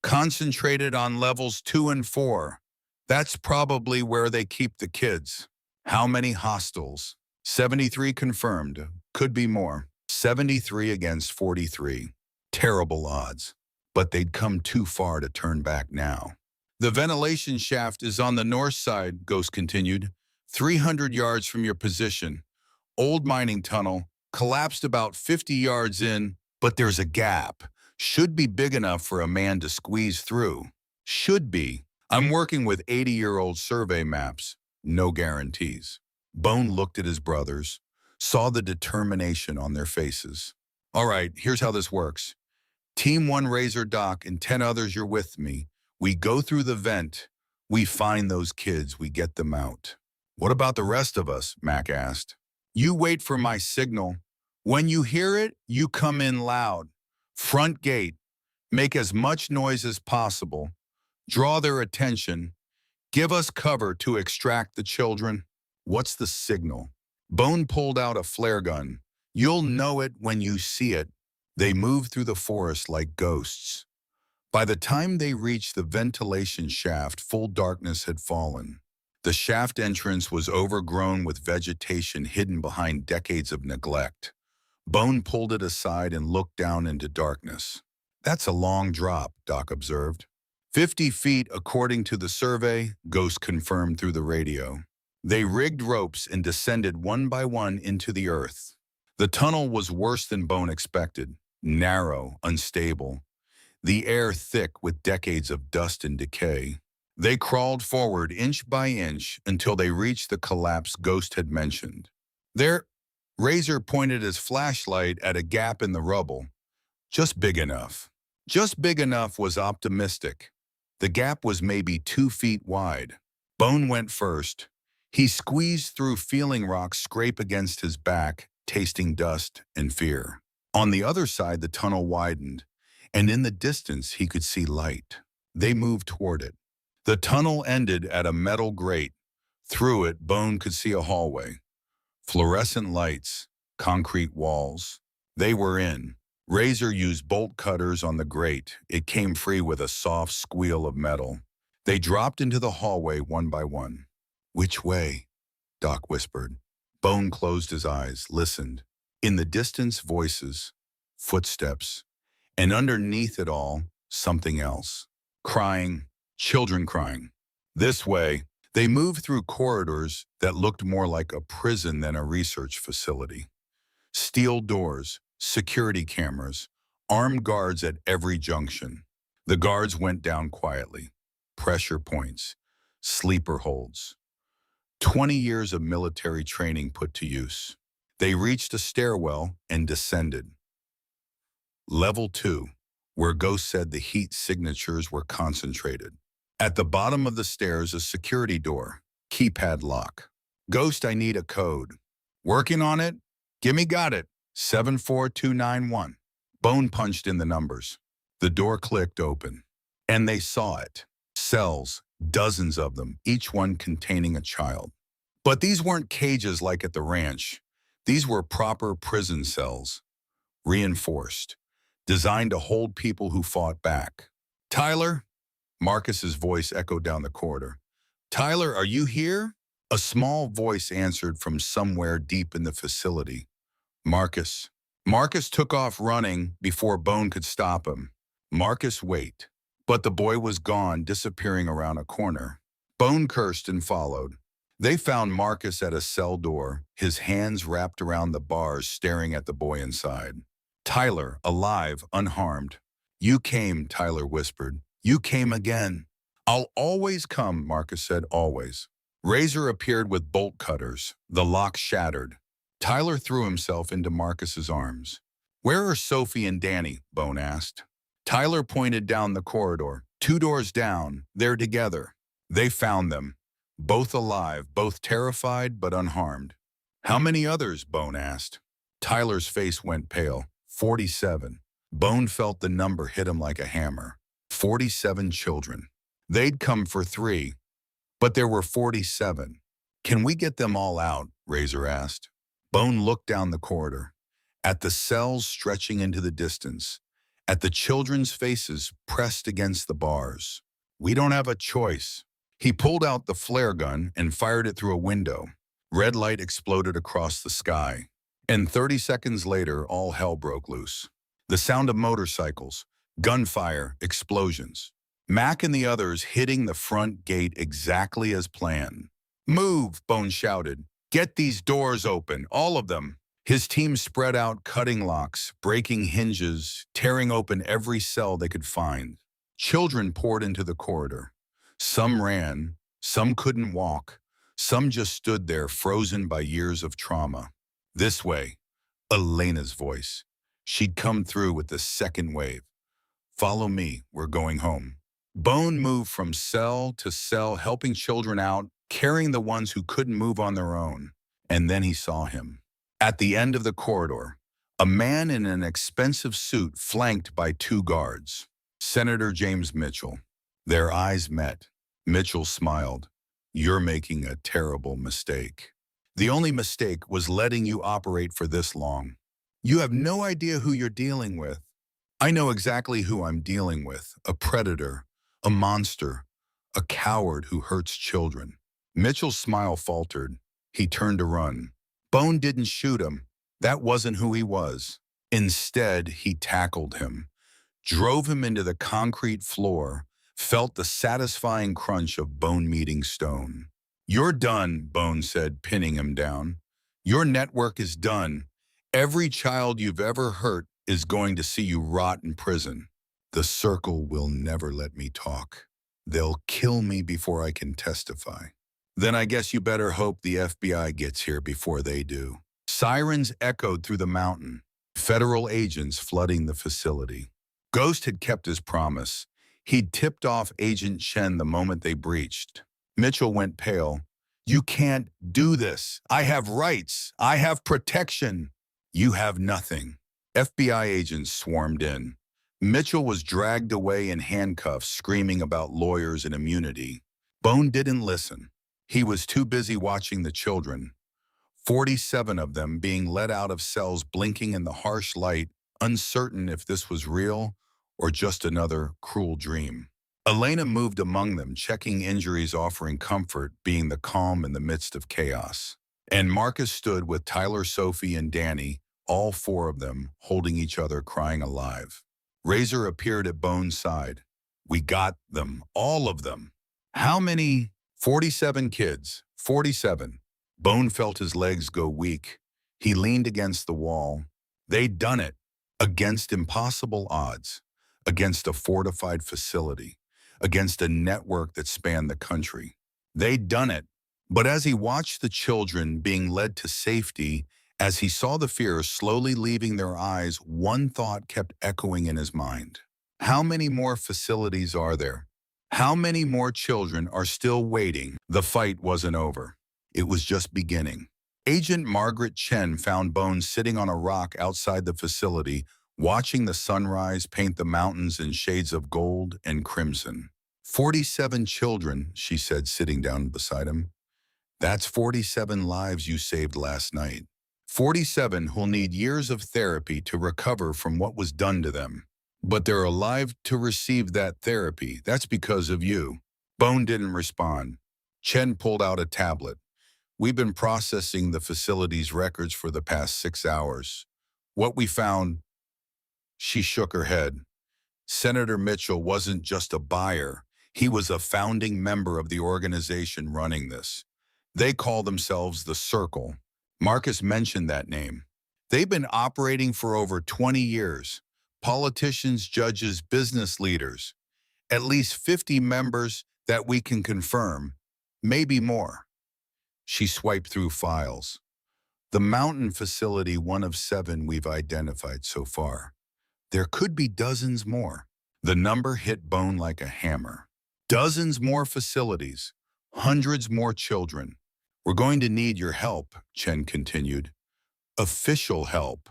Concentrated on levels 2 and 4. That's probably where they keep the kids. How many hostiles? 73 confirmed. Could be more. 73 against 43. Terrible odds. But they'd come too far to turn back now. The ventilation shaft is on the north side, Ghost continued. 300 yards from your position. Old mining tunnel. Collapsed about 50 yards in, but there's a gap. Should be big enough for a man to squeeze through. Should be. I'm working with 80-year-old survey maps. No guarantees. Bone looked at his brothers, saw the determination on their faces. All right, here's how this works. Team 1 Razor Doc and 10 others, you're with me. We go through the vent. We find those kids. We get them out. What about the rest of us? Mac asked. You wait for my signal. When you hear it, you come in loud. Front gate. Make as much noise as possible. Draw their attention. Give us cover to extract the children. What's the signal? Bone pulled out a flare gun. You'll know it when you see it. They moved through the forest like ghosts. By the time they reached the ventilation shaft, full darkness had fallen. The shaft entrance was overgrown with vegetation hidden behind decades of neglect. Bone pulled it aside and looked down into darkness. That's a long drop, Doc observed. 50 feet according to the survey, Ghost confirmed through the radio. They rigged ropes and descended one by one into the earth. The tunnel was worse than Bone expected. Narrow, unstable. The air thick with decades of dust and decay. They crawled forward inch by inch until they reached the collapse Ghost had mentioned. There, Razor pointed his flashlight at a gap in the rubble. Just big enough. Just big enough was optimistic. The gap was maybe 2 feet wide. Bone went first. He squeezed through, feeling rocks scrape against his back, tasting dust and fear. On the other side, the tunnel widened, and in the distance he could see light. They moved toward it. The tunnel ended at a metal grate. Through it, Bone could see a hallway. Fluorescent lights, concrete walls. They were in. Razor used bolt cutters on the grate. It came free with a soft squeal of metal. They dropped into the hallway one by one. Which way? Doc whispered. Bone closed his eyes, listened. In the distance, voices, footsteps, and underneath it all, something else. Crying, children crying. This way. They moved through corridors that looked more like a prison than a research facility. Steel doors, security cameras, armed guards at every junction. The guards went down quietly. Pressure points, sleeper holds. 20 years of military training put to use. They reached a stairwell and descended. Level 2, where Ghost said the heat signatures were concentrated. At the bottom of the stairs, a security door, keypad lock. Ghost, I need a code. Working on it? Gimme got it. 74291. Bone punched in the numbers. The door clicked open. And they saw it. Cells, dozens of them, each one containing a child. But these weren't cages like at the ranch. These were proper prison cells, reinforced, designed to hold people who fought back. "Tyler?" Marcus's voice echoed down the corridor. "Tyler, are you here?" A small voice answered from somewhere deep in the facility. "Marcus." Marcus took off running before Bone could stop him. "Marcus, wait." But the boy was gone, disappearing around a corner. Bone cursed and followed. They found Marcus at a cell door, his hands wrapped around the bars, staring at the boy inside. "Tyler, alive, unharmed." "You came," Tyler whispered. "You came again." "I'll always come," Marcus said, "always." Razor appeared with bolt cutters. The lock shattered. Tyler threw himself into Marcus's arms. "Where are Sophie and Danny?" Bone asked. Tyler pointed down the corridor. "2 doors down. They're together." They found them. Both alive, both terrified but unharmed. "How many others?" Bone asked. Tyler's face went pale. 47. Bone felt the number hit him like a hammer. 47 children. They'd come for 3, but there were 47. "Can we get them all out?" Razor asked. Bone looked down the corridor, at the cells stretching into the distance, at the children's faces pressed against the bars. "We don't have a choice." He pulled out the flare gun and fired it through a window. Red light exploded across the sky. And 30 seconds later, all hell broke loose. The sound of motorcycles, gunfire, explosions. Mac and the others hitting the front gate exactly as planned. "Move," Bone shouted. "Get these doors open, all of them." His team spread out, cutting locks, breaking hinges, tearing open every cell they could find. Children poured into the corridor. Some ran, some couldn't walk, some just stood there frozen by years of trauma. "This way," Elena's voice. She'd come through with the second wave. "Follow me, we're going home." Bone moved from cell to cell, helping children out, carrying the ones who couldn't move on their own. And then he saw him. At the end of the corridor, a man in an expensive suit flanked by 2 guards. Senator James Mitchell. Their eyes met. Mitchell smiled. "You're making a terrible mistake. The only mistake was letting you operate for this long. You have no idea who you're dealing with." "I know exactly who I'm dealing with. A predator, a monster, a coward who hurts children." Mitchell's smile faltered. He turned to run. Bone didn't shoot him. That wasn't who he was. Instead, he tackled him, drove him into the concrete floor, felt the satisfying crunch of bone meeting stone. "You're done," Bone said, pinning him down. "Your network is done. Every child you've ever hurt is going to see you rot in prison. The circle will never let me talk. They'll kill me before I can testify." "Then I guess you better hope the FBI gets here before they do." Sirens echoed through the mountain, federal agents flooding the facility. Ghost had kept his promise. He'd tipped off Agent Chen the moment they breached. Mitchell went pale. "You can't do this. I have rights. I have protection." "You have nothing." FBI agents swarmed in. Mitchell was dragged away in handcuffs, screaming about lawyers and immunity. Bone didn't listen. He was too busy watching the children, 47 of them being let out of cells, blinking in the harsh light, uncertain if this was real or just another cruel dream. Elena moved among them, checking injuries, offering comfort, being the calm in the midst of chaos. And Marcus stood with Tyler, Sophie, and Danny, all 4 of them, holding each other, crying alive. Razor appeared at Bone's side. "We got them, all of them." "How many?" 47 kids. 47. Bone felt his legs go weak. He leaned against the wall. They'd done it. Against impossible odds. Against a fortified facility. Against a network that spanned the country. They'd done it. But as he watched the children being led to safety, as he saw the fear slowly leaving their eyes, one thought kept echoing in his mind. How many more facilities are there? How many more children are still waiting? The fight wasn't over. It was just beginning. Agent Margaret Chen found Bone sitting on a rock outside the facility, watching the sunrise paint the mountains in shades of gold and crimson. 47 children, she said, sitting down beside him. That's 47 lives you saved last night. 47 who'll need years of therapy to recover from what was done to them. But they're alive to receive that therapy. That's because of you. Bone didn't respond. Chen pulled out a tablet. We've been processing the facility's records for the past 6 hours. What we found, she shook her head. Senator Mitchell wasn't just a buyer. He was a founding member of the organization running this. They call themselves the Circle. Marcus mentioned that name. They've been operating for over 20 years. Politicians, judges, business leaders. At least 50 members that we can confirm. Maybe more. She swiped through files. The mountain facility, one of 7 we've identified so far. There could be dozens more. The number hit Bone like a hammer. Dozens more facilities, hundreds more children. We're going to need your help, Chen continued. Official help.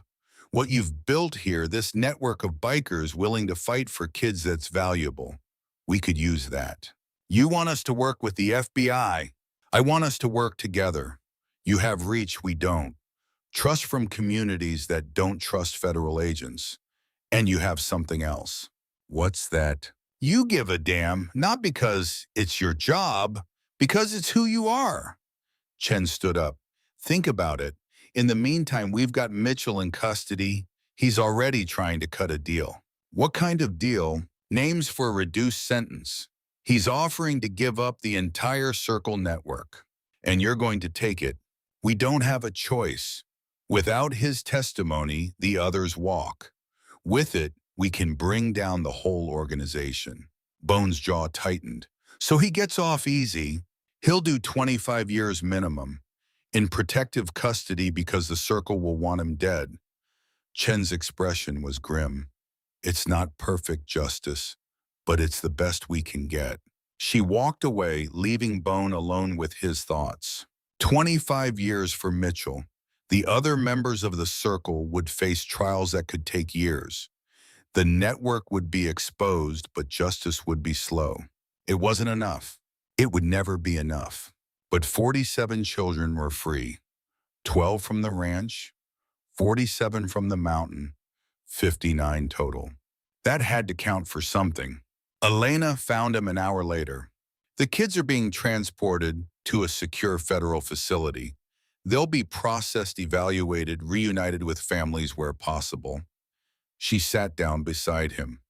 What you've built here, this network of bikers willing to fight for kids, that's valuable. We could use that. You want us to work with the FBI? I want us to work together. You have reach we don't. Trust from communities that don't trust federal agents. And you have something else. What's that? You give a damn, not because it's your job, because it's who you are. Chen stood up. Think about it. In the meantime, we've got Mitchell in custody. He's already trying to cut a deal. What kind of deal? Names for a reduced sentence. He's offering to give up the entire Circle network. And you're going to take it. We don't have a choice. Without his testimony, the others walk. With it, we can bring down the whole organization. Bone's jaw tightened. So he gets off easy. He'll do 25 years minimum. In protective custody because the Circle will want him dead. Chen's expression was grim. It's not perfect justice, but it's the best we can get. She walked away, leaving Bone alone with his thoughts. 25 years for Mitchell. The other members of the Circle would face trials that could take years. The network would be exposed, but justice would be slow. It wasn't enough. It would never be enough. But 47 children were free. 12 from the ranch, 47 from the mountain, 59 total. That had to count for something. Elena found him an hour later. The kids are being transported to a secure federal facility. They'll be processed, evaluated, reunited with families where possible. She sat down beside him.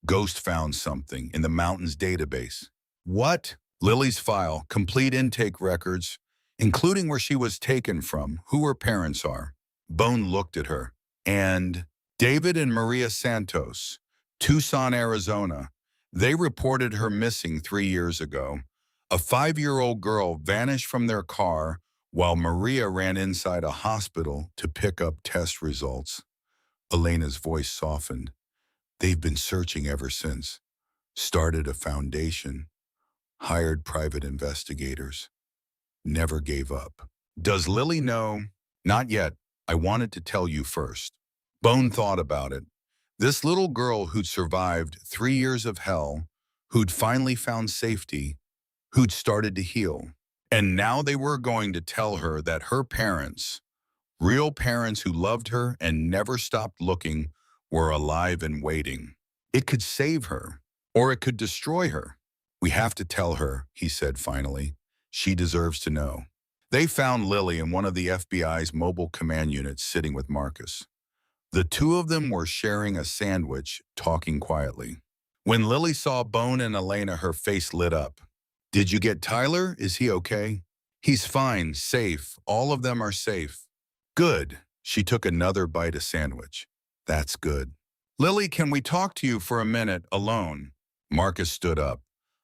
Ghost found something in the mountain's database. What? Lily's file, complete intake records, including where she was taken from, who her parents are. Bone looked at her. And David and Maria Santos, Tucson, Arizona. They reported her missing 3 years ago. A 5-year-old girl vanished from their car while Maria ran inside a hospital to pick up test results. Elena's voice softened. They've been searching ever since. Started a foundation. Hired private investigators. Never gave up. Does Lily know? Not yet. I wanted to tell you first. Bone thought about it. This little girl who'd survived 3 years of hell, who'd finally found safety, who'd started to heal. And now they were going to tell her that her parents, real parents who loved her and never stopped looking, were alive and waiting. It could save her, or it could destroy her. We have to tell her, he said finally. She deserves to know. They found Lily in one of the FBI's mobile command units sitting with Marcus. The two of them were sharing a sandwich, talking quietly. When Lily saw Bone and Elena, her face lit up. Did you get Tyler? Is he okay? He's fine, safe. All of them are safe. Good. She took another bite of sandwich. That's good. Lily, can we talk to you for a minute, alone? Marcus stood up.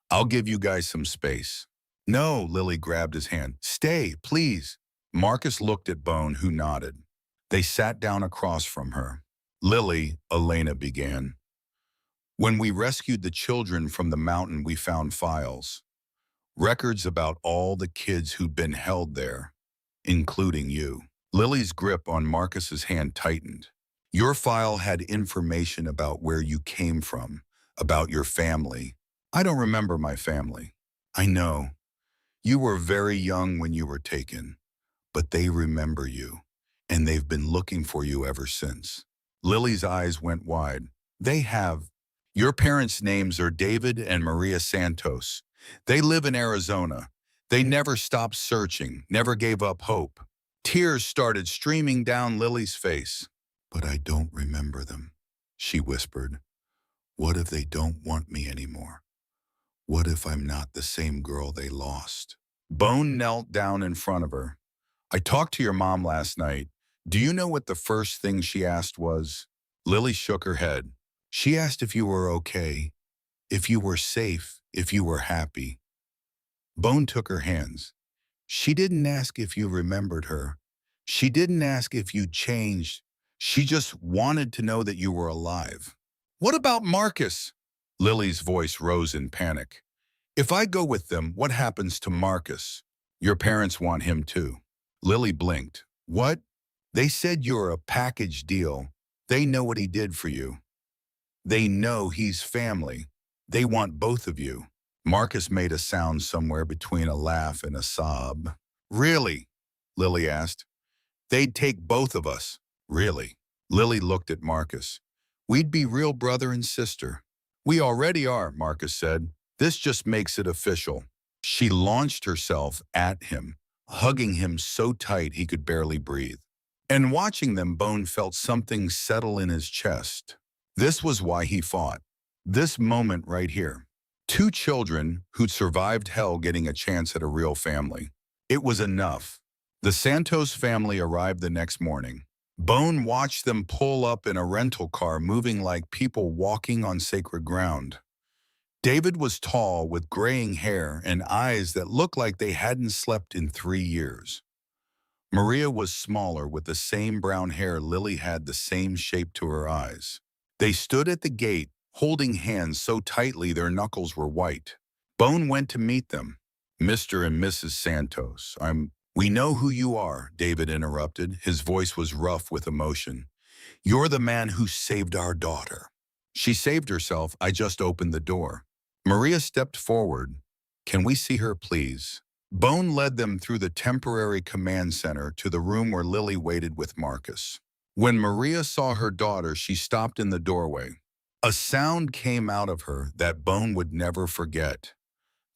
I'll give you guys some space. No, Lily grabbed his hand. Stay, please. Marcus looked at Bone, who nodded. They sat down across from her. Lily, Elena began. When we rescued the children from the mountain, we found files. Records about all the kids who'd been held there, including you. Lily's grip on Marcus's hand tightened. Your file had information about where you came from, about your family, I don't remember my family. I know. You were very young when you were taken, but they remember you, and they've been looking for you ever since. Lily's eyes went wide. They have. Your parents' names are David and Maria Santos. They live in Arizona. They never stopped searching, never gave up hope. Tears started streaming down Lily's face. But I don't remember them, she whispered. What if they don't want me anymore? What if I'm not the same girl they lost? Bone knelt down in front of her. I talked to your mom last night. Do you know what the first thing she asked was? Lily shook her head. She asked if you were okay, if you were safe, if you were happy. Bone took her hands. She didn't ask if you remembered her. She didn't ask if you changed. She just wanted to know that you were alive. What about Marcus? Lily's voice rose in panic. If I go with them, what happens to Marcus? Your parents want him too. Lily blinked. What? They said you're a package deal. They know what he did for you. They know he's family. They want both of you. Marcus made a sound somewhere between a laugh and a sob. Really? Lily asked. They'd take both of us. Really? Lily looked at Marcus. We'd be real brother and sister. We already are, Marcus said. This just makes it official. She launched herself at him, hugging him so tight he could barely breathe. And watching them, Bone felt something settle in his chest. This was why he fought. This moment right here. Two children who'd survived hell getting a chance at a real family. It was enough. The Santos family arrived the next morning. Bone watched them pull up in a rental car, moving like people walking on sacred ground. David was tall with graying hair and eyes that looked like they hadn't slept in 3 years. Maria was smaller with the same brown hair. Lily had the same shape to her eyes. They stood at the gate, holding hands so tightly their knuckles were white. Bone went to meet them. Mr. and Mrs. Santos, we know who you are, David interrupted. His voice was rough with emotion. You're the man who saved our daughter. She saved herself. I just opened the door. Maria stepped forward. Can we see her, please? Bone led them through the temporary command center to the room where Lily waited with Marcus. When Maria saw her daughter, she stopped in the doorway. A sound came out of her that Bone would never forget.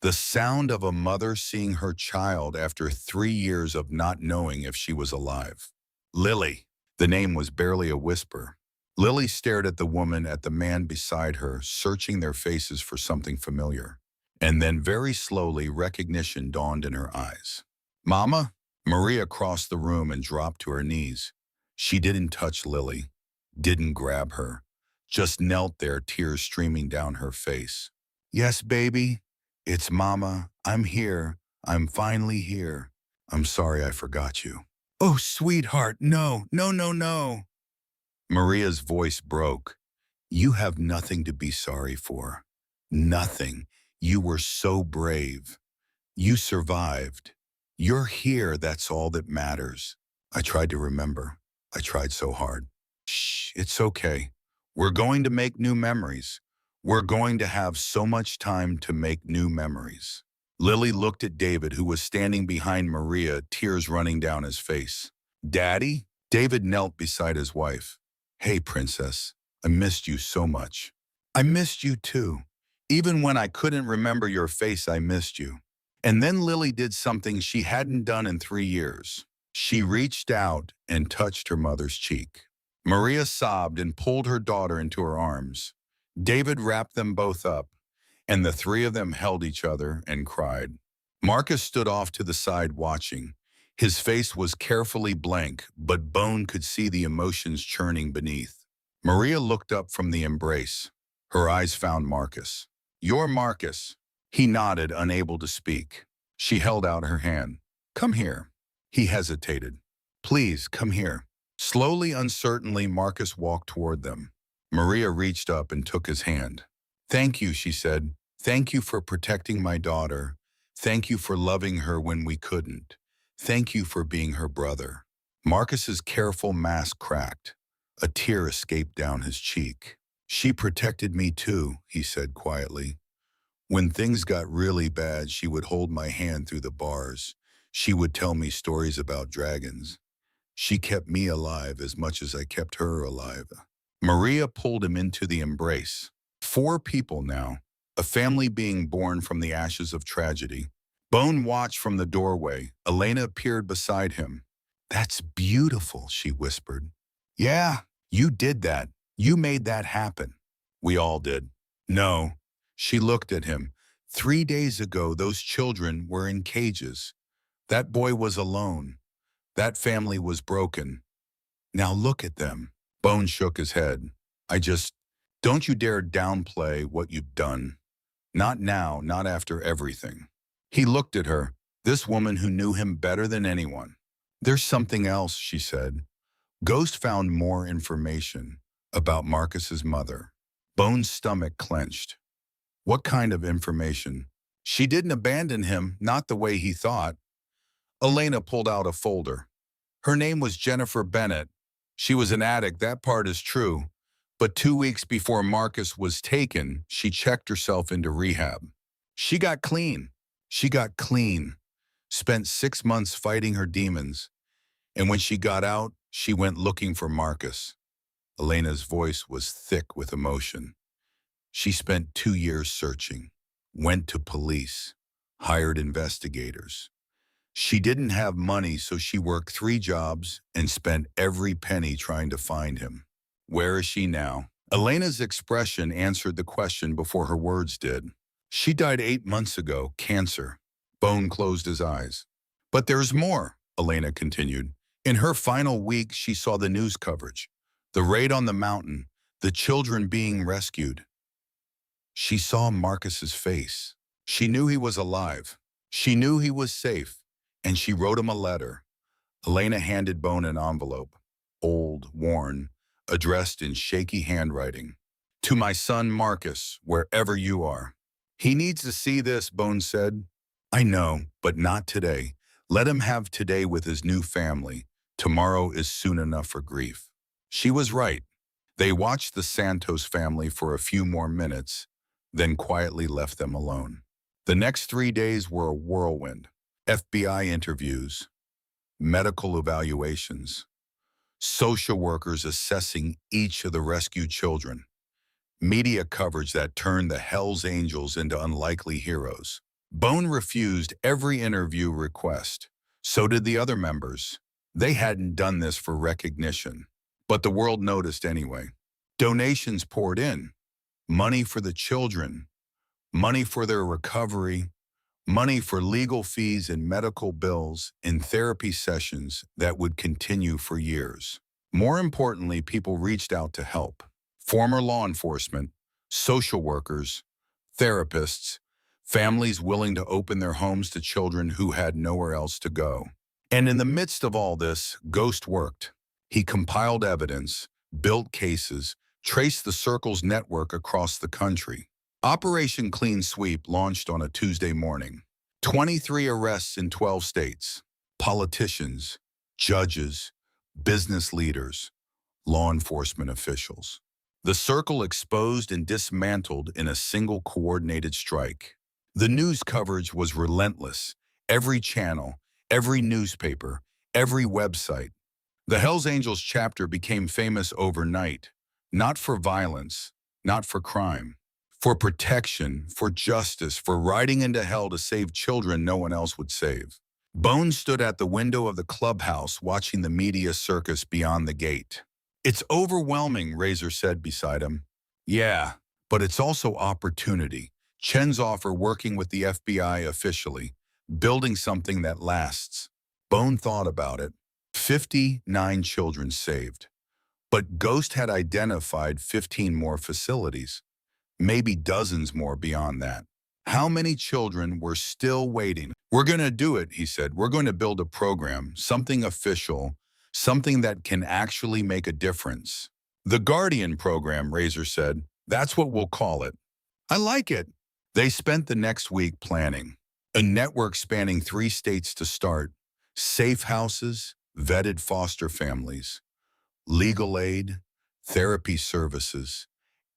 The sound of a mother seeing her child after 3 years of not knowing if she was alive. Lily. The name was barely a whisper. Lily stared at the woman, at the man beside her, searching their faces for something familiar. And then very slowly, recognition dawned in her eyes. Mama? Maria crossed the room and dropped to her knees. She didn't touch Lily, didn't grab her, just knelt there, tears streaming down her face. Yes, baby, it's Mama. I'm here. I'm finally here. I'm sorry I forgot you. Oh, sweetheart, no, no, no, no. Maria's voice broke. You have nothing to be sorry for. Nothing. You were so brave. You survived. You're here, that's all that matters. I tried to remember. I tried so hard. Shh, it's okay. We're going to make new memories. We're going to have so much time to make new memories. Lily looked at David, who was standing behind Maria, tears running down his face. Daddy? David knelt beside his wife. Hey, princess, I missed you so much. I missed you too. Even when I couldn't remember your face, I missed you. And then Lily did something she hadn't done in 3 years. She reached out and touched her mother's cheek. Maria sobbed and pulled her daughter into her arms. David wrapped them both up, and the three of them held each other and cried. Marcus stood off to the side watching. His face was carefully blank, but Bone could see the emotions churning beneath. Maria looked up from the embrace. Her eyes found Marcus. You're Marcus. He nodded, unable to speak. She held out her hand. Come here. He hesitated. Please, come here. Slowly, uncertainly, Marcus walked toward them. Maria reached up and took his hand. Thank you, she said. Thank you for protecting my daughter. Thank you for loving her when we couldn't. Thank you for being her brother. Marcus's careful mask cracked. A tear escaped down his cheek. She protected me too, he said quietly. When things got really bad, she would hold my hand through the bars. She would tell me stories about dragons. She kept me alive as much as I kept her alive. Maria pulled him into the embrace. 4 people now, a family being born from the ashes of tragedy. Bone watched from the doorway. Elena appeared beside him. "That's beautiful," she whispered. "Yeah, you did that. You made that happen." "We all did." "No." She looked at him. 3 days ago, those children were in cages. That boy was alone. That family was broken. Now look at them. Bone shook his head. I just, don't you dare downplay what you've done. Not now, not after everything. He looked at her, this woman who knew him better than anyone. "There's something else," she said. "Ghost found more information about Marcus's mother." Bone's stomach clenched. What kind of information? She didn't abandon him, not the way he thought. Elena pulled out a folder. Her name was Jennifer Bennett. She was an addict, that part is true. But 2 weeks before Marcus was taken, she checked herself into rehab. She got clean. She got clean. Spent 6 months fighting her demons. And when she got out, she went looking for Marcus. Elena's voice was thick with emotion. She spent 2 years searching, went to police, hired investigators. She didn't have money, so she worked 3 jobs and spent every penny trying to find him. Where is she now? Elena's expression answered the question before her words did. She died 8 months ago, cancer. Bone closed his eyes. But there's more, Elena continued. In her final week, she saw the news coverage, the raid on the mountain, the children being rescued. She saw Marcus's face. She knew he was alive. She knew he was safe, and she wrote him a letter. Elena handed Bone an envelope, old, worn, addressed in shaky handwriting. "To my son Marcus, wherever you are." "He needs to see this," Bone said. "I know, but not today. Let him have today with his new family. Tomorrow is soon enough for grief." She was right. They watched the Santos family for a few more minutes, then quietly left them alone. The next 3 days were a whirlwind. FBI interviews, medical evaluations, social workers assessing each of the rescued children, media coverage that turned the Hells Angels into unlikely heroes. Bone refused every interview request. So did the other members. They hadn't done this for recognition, but the world noticed anyway. Donations poured in. Money for the children, money for their recovery, money for legal fees and medical bills and therapy sessions that would continue for years. More importantly, people reached out to help. Former law enforcement, social workers, therapists, families willing to open their homes to children who had nowhere else to go. And in the midst of all this, Ghost worked. He compiled evidence, built cases, traced the Circle's network across the country. Operation Clean Sweep launched on a Tuesday morning. 23 arrests in 12 states. Politicians, judges, business leaders, law enforcement officials. The Circle exposed and dismantled in a single coordinated strike. The news coverage was relentless. Every channel, every newspaper, every website. The Hells Angels chapter became famous overnight, not for violence, not for crime, for protection, for justice, for riding into hell to save children no one else would save. Bone stood at the window of the clubhouse watching the media circus beyond the gate. "It's overwhelming," Razor said beside him. "Yeah, but it's also opportunity." Chen's offer working with the FBI officially, building something that lasts. Bone thought about it. 59 children saved. But Ghost had identified 15 more facilities, maybe dozens more beyond that. How many children were still waiting? "We're going to do it," he said. "We're going to build a program, something official, something that can actually make a difference." "The Guardian program," Razor said. "That's what we'll call it." "I like it." They spent the next week planning. A network spanning 3 states to start. Safe houses, vetted foster families, legal aid, therapy services,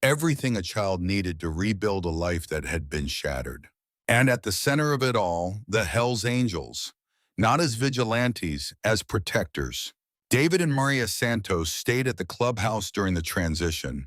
Everything a child needed to rebuild a life that had been shattered. And at the center of it all, the Hell's Angels, not as vigilantes, as protectors. David and Maria Santos stayed at the clubhouse during the transition.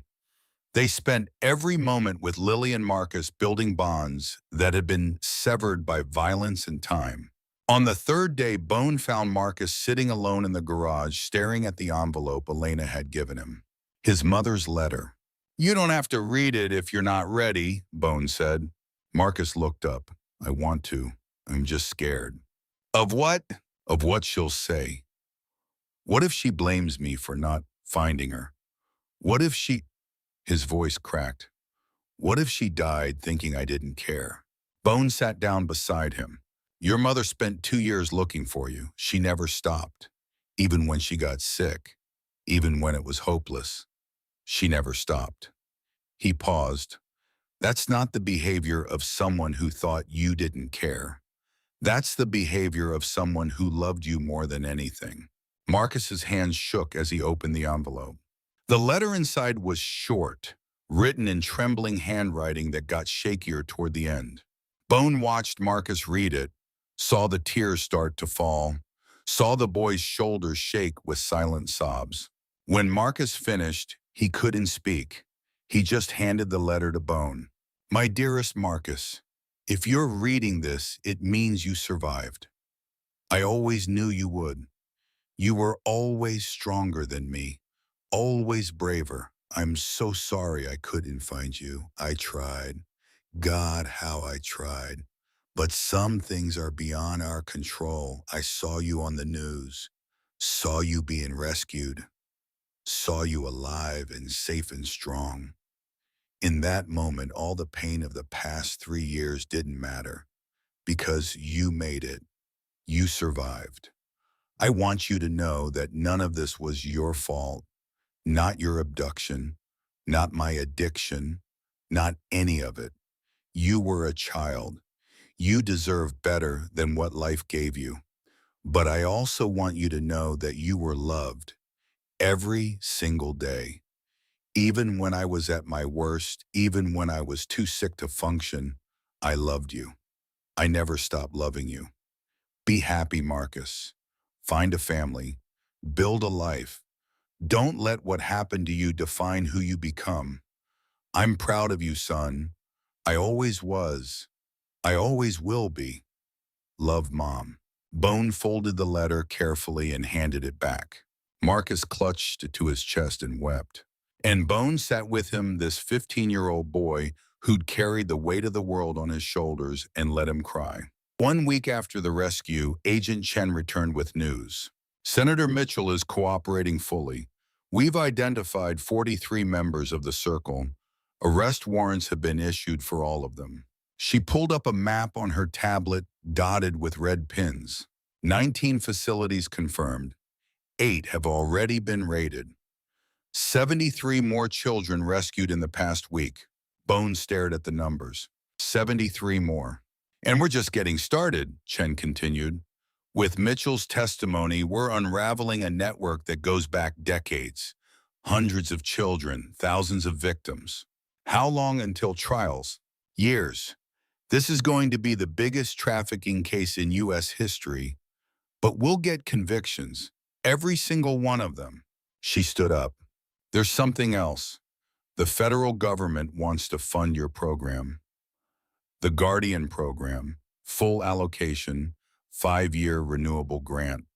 They spent every moment with Lily and Marcus building bonds that had been severed by violence and time. On the third day, Bone found Marcus sitting alone in the garage, staring at the envelope Elena had given him. His mother's letter. "You don't have to read it if you're not ready," Bone said. Marcus looked up. "I want to. I'm just scared." "Of what?" "Of what she'll say. What if she blames me for not finding her? What if she—" His voice cracked. "What if she died thinking I didn't care?" Bone sat down beside him. "Your mother spent 2 years looking for you. She never stopped. Even when she got sick. Even when it was hopeless. She never stopped." He paused. "That's not the behavior of someone who thought you didn't care. That's the behavior of someone who loved you more than anything." Marcus's hands shook as he opened the envelope. The letter inside was short, written in trembling handwriting that got shakier toward the end. Bone watched Marcus read it, saw the tears start to fall, saw the boy's shoulders shake with silent sobs. When Marcus finished, he couldn't speak. He just handed the letter to Bone. "My dearest Marcus, if you're reading this, it means you survived. I always knew you would. You were always stronger than me, always braver. I'm so sorry I couldn't find you. I tried. God, how I tried. But some things are beyond our control. I saw you on the news, saw you being rescued, saw you alive and safe and strong. In that moment, all the pain of the past 3 years didn't matter because you made it. You survived. I want you to know that none of this was your fault, not your abduction, not my addiction, not any of it. You were a child. You deserve better than what life gave you. But I also want you to know that you were loved every single day. Even when I was at my worst, even when I was too sick to function, I loved you. I never stopped loving you. Be happy, Marcus. Find a family. Build a life. Don't let what happened to you define who you become. I'm proud of you, son. I always was. I always will be. Love, Mom." Bone folded the letter carefully and handed it back. Marcus clutched it to his chest and wept. And Bone sat with him, this 15-year-old boy who'd carried the weight of the world on his shoulders, and let him cry. 1 week after the rescue, Agent Chen returned with news. "Senator Mitchell is cooperating fully. We've identified 43 members of the Circle. Arrest warrants have been issued for all of them." She pulled up a map on her tablet, dotted with red pins. 19 facilities confirmed. 8 have already been raided. 73 more children rescued in the past week. Bone stared at the numbers. 73 more. "And we're just getting started," Chen continued. "With Mitchell's testimony, we're unraveling a network that goes back decades. Hundreds of children, thousands of victims. How long until trials? Years. This is going to be the biggest trafficking case in U.S. history, but we'll get convictions, every single one of them." She stood up. "There's something else. The federal government wants to fund your program. The Guardian program, full allocation, 5-year renewable grant."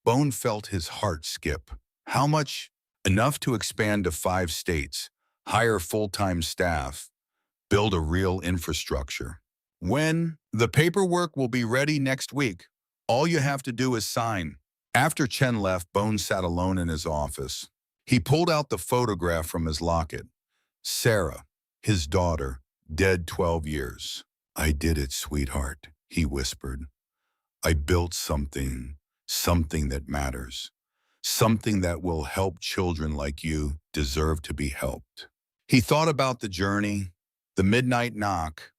Bone felt his heart skip. "How much?" "Enough to expand to 5 states, hire full-time staff, build a real infrastructure." "When?" "The paperwork will be ready next week. All you have to do is sign." After Chen left, Bone sat alone in his office. He pulled out the photograph from his locket. Sarah, his daughter, dead 12 years. "I did it, sweetheart," he whispered. "I built something, something that matters. Something that will help children like you deserve to be helped." He thought about the journey, the midnight knock,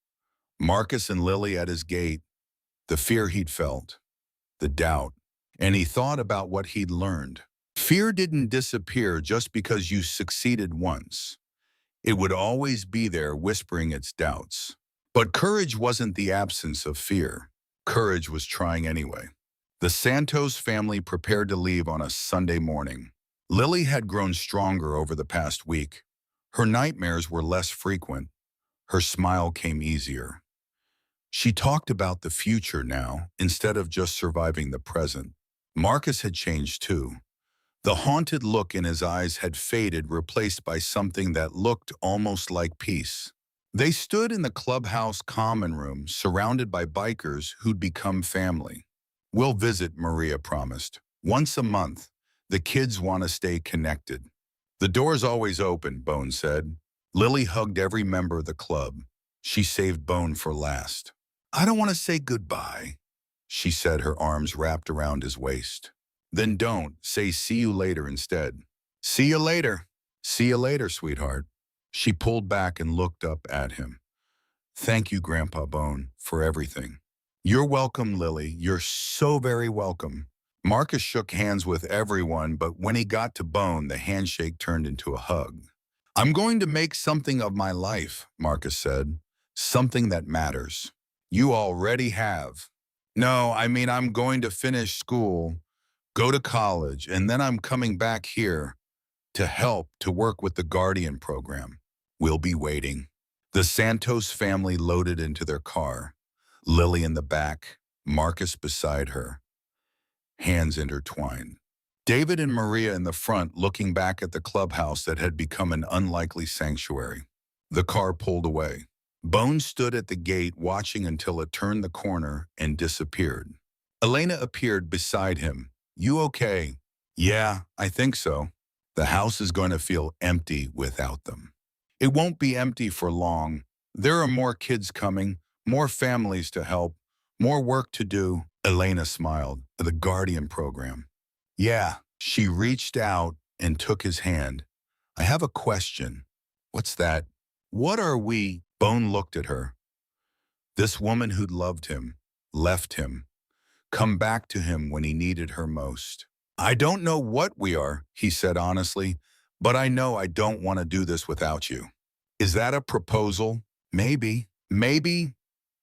Marcus and Lily at his gate, the fear he'd felt, the doubt, and he thought about what he'd learned. Fear didn't disappear just because you succeeded once. It would always be there whispering its doubts. But courage wasn't the absence of fear. Courage was trying anyway. The Santos family prepared to leave on a Sunday morning. Lily had grown stronger over the past week. Her nightmares were less frequent. Her smile came easier. She talked about the future now, instead of just surviving the present. Marcus had changed too. The haunted look in his eyes had faded, replaced by something that looked almost like peace. They stood in the clubhouse common room, surrounded by bikers who'd become family. "We'll visit," Maria promised. "Once a month. The kids want to stay connected." "The door's always open," Bone said. Lily hugged every member of the club. She saved Bone for last. "I don't want to say goodbye," she said, her arms wrapped around his waist. "Then don't. Say see you later instead." "See you later." "See you later, sweetheart." She pulled back and looked up at him. "Thank you, Grandpa Bone, for everything." "You're welcome, Lily. You're so very welcome." Marcus shook hands with everyone, but when he got to Bone, the handshake turned into a hug. "I'm going to make something of my life," Marcus said. "Something that matters." "You already have." "No, I mean I'm going to finish school, go to college, and then I'm coming back here to help, to work with the Guardian program. We'll be waiting." The Santos family loaded into their car, Lily in the back, Marcus beside her, hands intertwined. David and Maria in the front, looking back at the clubhouse that had become an unlikely sanctuary. The car pulled away. Bone stood at the gate watching until it turned the corner and disappeared. Elena appeared beside him. "You okay?" "Yeah, I think so." "The house is going to feel empty without them." "It won't be empty for long. There are more kids coming, more families to help, more work to do." Elena smiled. "The Guardian program." "Yeah." She reached out and took his hand. "I have a question." "What's that?" "What are we?" Bone looked at her. This woman who'd loved him, left him, come back to him when he needed her most. "I don't know what we are," he said honestly, "but I know I don't want to do this without you." "Is that a proposal?" "Maybe." "Maybe?"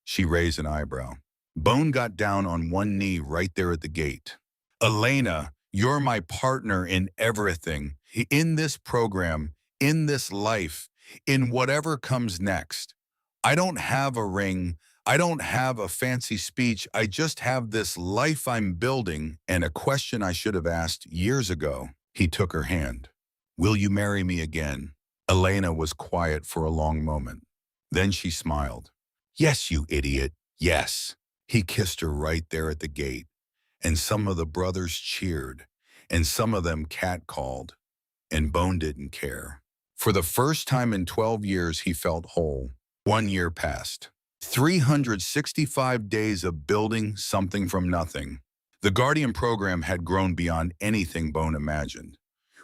She raised an eyebrow. Bone got down on one knee right there at the gate. "Elena, you're my partner in everything, in this program, in this life, in whatever comes next. I don't have a ring. I don't have a fancy speech. I just have this life I'm building, and a question I should have asked years ago." He took her hand. "Will you marry me again?" Elena was quiet for a long moment. Then she smiled. "Yes, you idiot. Yes." He kissed her right there at the gate, and some of the brothers cheered, and some of them catcalled, and Bone didn't care. For the first time in 12 years, he felt whole. 1 year passed. 365 days of building something from nothing. The Guardian program had grown beyond anything Bone imagined.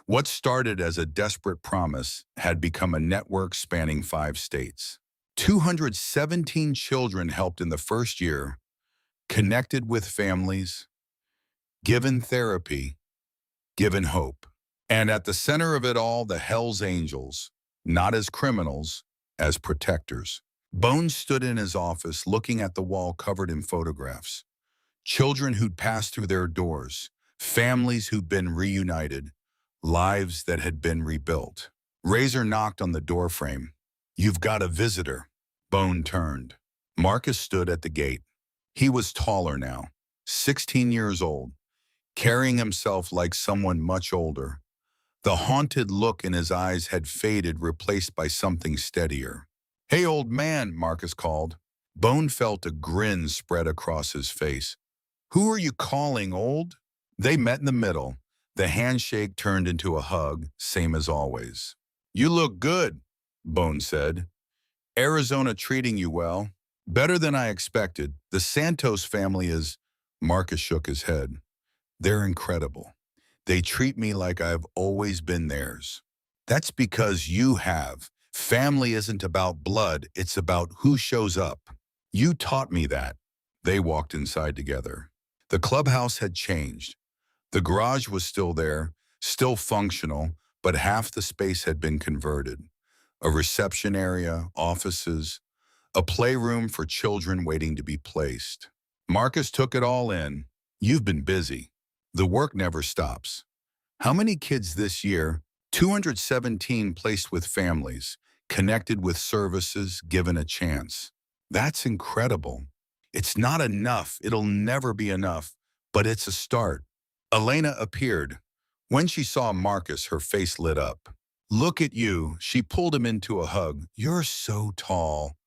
What started as a desperate promise had become a network spanning 5 states. 217 children helped in the first year, connected with families, given therapy, given hope. And at the center of it all, the Hell's Angels, not as criminals, as protectors. Bones stood in his office looking at the wall covered in photographs. Children who'd passed through their doors, families who'd been reunited, lives that had been rebuilt. Razor knocked on the doorframe. "You've got a visitor." Bone turned. Marcus stood at the gate. He was taller now, 16 years old, carrying himself like someone much older. The haunted look in his eyes had faded, replaced by something steadier. "Hey, old man," Marcus called. Bone felt a grin spread across his face. "Who are you calling old?" They met in the middle. The handshake turned into a hug, same as always. "You look good," Bone said. "Arizona treating you well?" "Better than I expected. The Santos family is—" Marcus shook his head. "They're incredible. They treat me like I've always been theirs." "That's because you have. Family isn't about blood, it's about who shows up. You taught me that." They walked inside together. The clubhouse had changed. The garage was still there, still functional, but half the space had been converted. A reception area, offices, a playroom for children waiting to be placed. Marcus took it all in. You've been busy. The work never stops. How many kids this year? 217 placed with families, connected with services, given a chance. That's incredible. It's not enough. It'll never be enough, but it's a start. Elena appeared. When she saw Marcus, her face lit up. Look at you. She pulled him into a hug. You're so tall.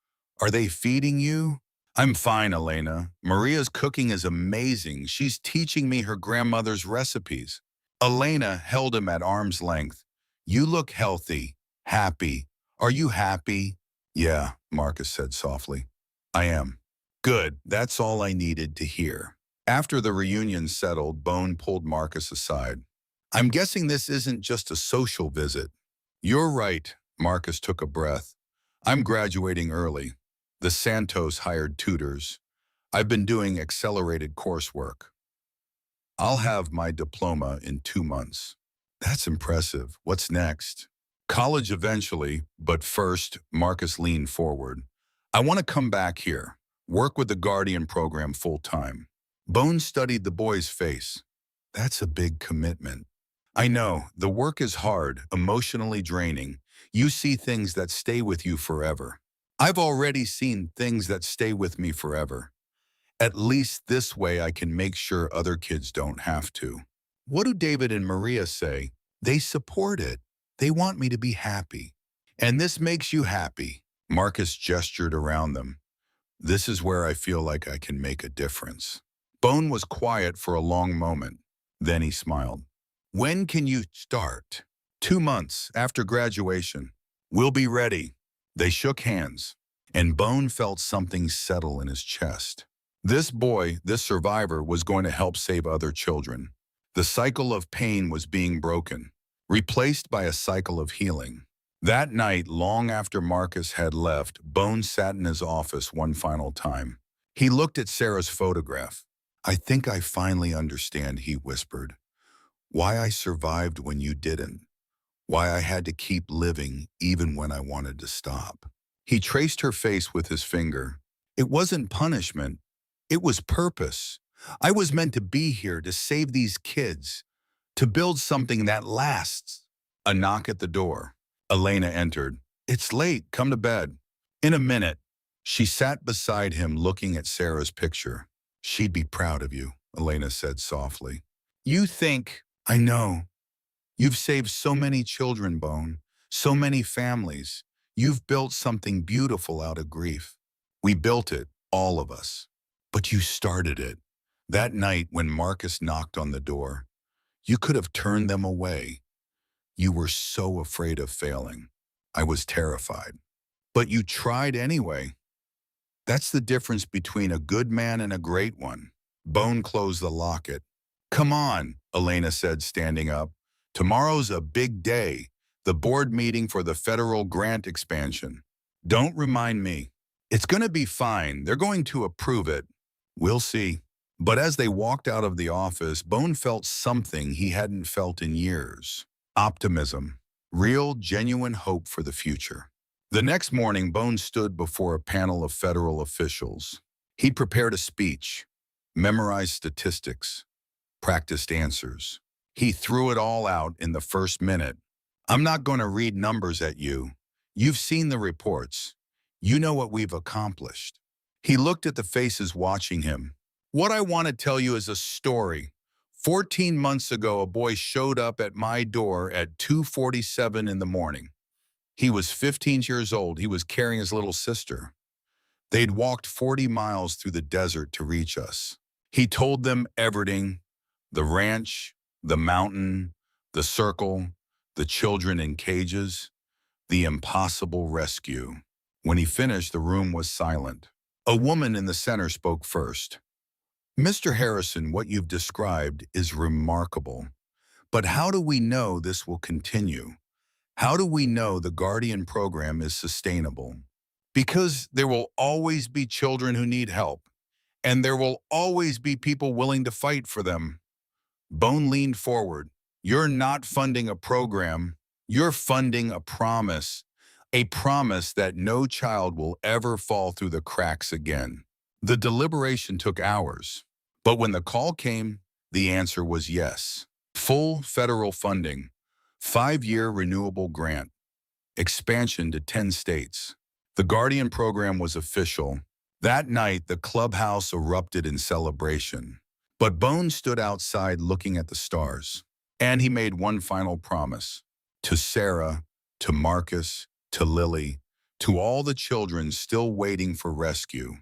Are they feeding you? I'm fine, Elena. Maria's cooking is amazing. She's teaching me her grandmother's recipes. Elena held him at arm's length. You look healthy, happy. Are you happy? Yeah, Marcus said softly. I am. Good, that's all I needed to hear. After the reunion settled, Bone pulled Marcus aside. I'm guessing this isn't just a social visit. You're right, Marcus took a breath. I'm graduating early. The Santos hired tutors. I've been doing accelerated coursework. I'll have my diploma in 2 months. That's impressive. What's next? College eventually, but first, Marcus leaned forward. I want to come back here, work with the Guardian program full-time. Bones studied the boy's face. That's a big commitment. I know, the work is hard, emotionally draining. You see things that stay with you forever. I've already seen things that stay with me forever. At least this way I can make sure other kids don't have to. What do David and Maria say? They support it. They want me to be happy. And this makes you happy. Marcus gestured around them. This is where I feel like I can make a difference. Bone was quiet for a long moment. Then he smiled. When can you start? 2 months after graduation. We'll be ready. They shook hands, and Bone felt something settle in his chest. This boy, this survivor, was going to help save other children. The cycle of pain was being broken, replaced by a cycle of healing. That night, long after Marcus had left, Bone sat in his office one final time. He looked at Sarah's photograph. I think I finally understand, he whispered. Why I survived when you didn't. Why I had to keep living even when I wanted to stop. He traced her face with his finger. It wasn't punishment. It was purpose. I was meant to be here to save these kids, to build something that lasts. A knock at the door. Elena entered. It's late. Come to bed. In a minute. She sat beside him looking at Sarah's picture. She'd be proud of you, Elena said softly. You think, I know. You've saved so many children, Bone, so many families. You've built something beautiful out of grief. We built it, all of us. But you started it. That night when Marcus knocked on the door, you could have turned them away. You were so afraid of failing. I was terrified. But you tried anyway. That's the difference between a good man and a great one. Bone closed the locket. Come on, Elena said, standing up. Tomorrow's a big day, the board meeting for the federal grant expansion. Don't remind me. It's going to be fine. They're going to approve it. We'll see. But as they walked out of the office, Bone felt something he hadn't felt in years. Optimism. Real, genuine hope for the future. The next morning, Bone stood before a panel of federal officials. He'd prepared a speech, memorized statistics, practiced answers. He threw it all out in the first minute. I'm not going to read numbers at you. You've seen the reports. You know what we've accomplished. He looked at the faces watching him. What I want to tell you is a story. 14 months ago, a boy showed up at my door at 2:47 in the morning. He was 15 years old. He was carrying his little sister. They'd walked 40 miles through the desert to reach us. He told them everything, the ranch, the mountain, the circle, the children in cages, the impossible rescue. When he finished, the room was silent. A woman in the center spoke first. Mr. Harrison, what you've described is remarkable. But how do we know this will continue? How do we know the Guardian program is sustainable? Because there will always be children who need help, and there will always be people willing to fight for them. Bone leaned forward. You're not funding a program. You're funding a promise. A promise that no child will ever fall through the cracks again. The deliberation took hours, but when the call came, the answer was yes. Full federal funding, 5-year renewable grant, expansion to 10 states. The Guardian program was official. That night, the clubhouse erupted in celebration. But Bone stood outside looking at the stars. And he made one final promise. To Sarah, to Marcus, to Lily, to all the children still waiting for rescue.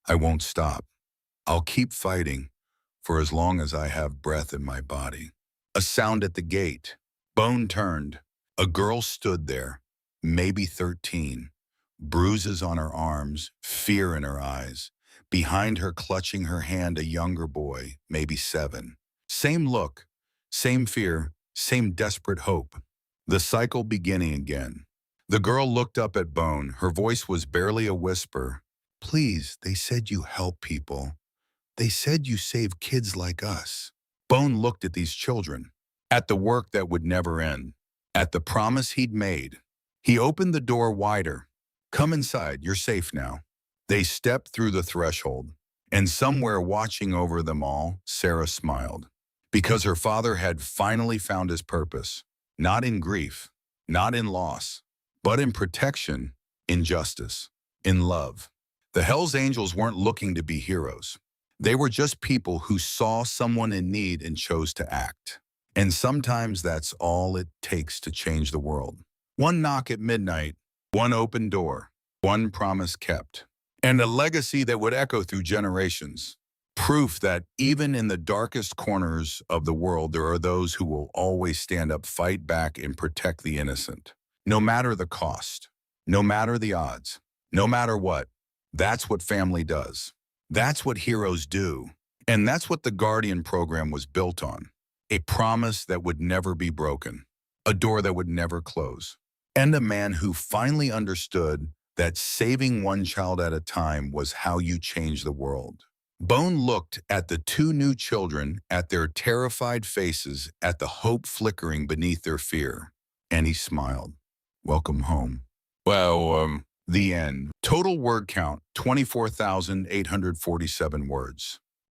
I won't stop. I'll keep fighting for as long as I have breath in my body. A sound at the gate. Bone turned. A girl stood there, maybe 13, bruises on her arms, fear in her eyes. Behind her, clutching her hand, a younger boy, maybe 7. Same look, same fear, same desperate hope. The cycle beginning again. The girl looked up at Bone. Her voice was barely a whisper. Please, they said you help people. They said you save kids like us. Bone looked at these children, at the work that would never end, at the promise he'd made. He opened the door wider. Come inside, you're safe now. They stepped through the threshold, and somewhere watching over them all, Sarah smiled. Because her father had finally found his purpose, not in grief, not in loss, but in protection, in justice, in love. The Hells Angels weren't looking to be heroes. They were just people who saw someone in need and chose to act. And sometimes that's all it takes to change the world. One knock at midnight, one open door, one promise kept, and a legacy that would echo through generations. Proof that even in the darkest corners of the world, there are those who will always stand up, fight back, and protect the innocent. No matter the cost, no matter the odds, no matter what, that's what family does. That's what heroes do. And that's what the Guardian program was built on. A promise that would never be broken, a door that would never close, and a man who finally understood that saving one child at a time was how you change the world. Bone looked at the 2 new children, at their terrified faces, at the hope flickering beneath their fear, and he smiled. Welcome home. The end. Total word count, 24,847 words.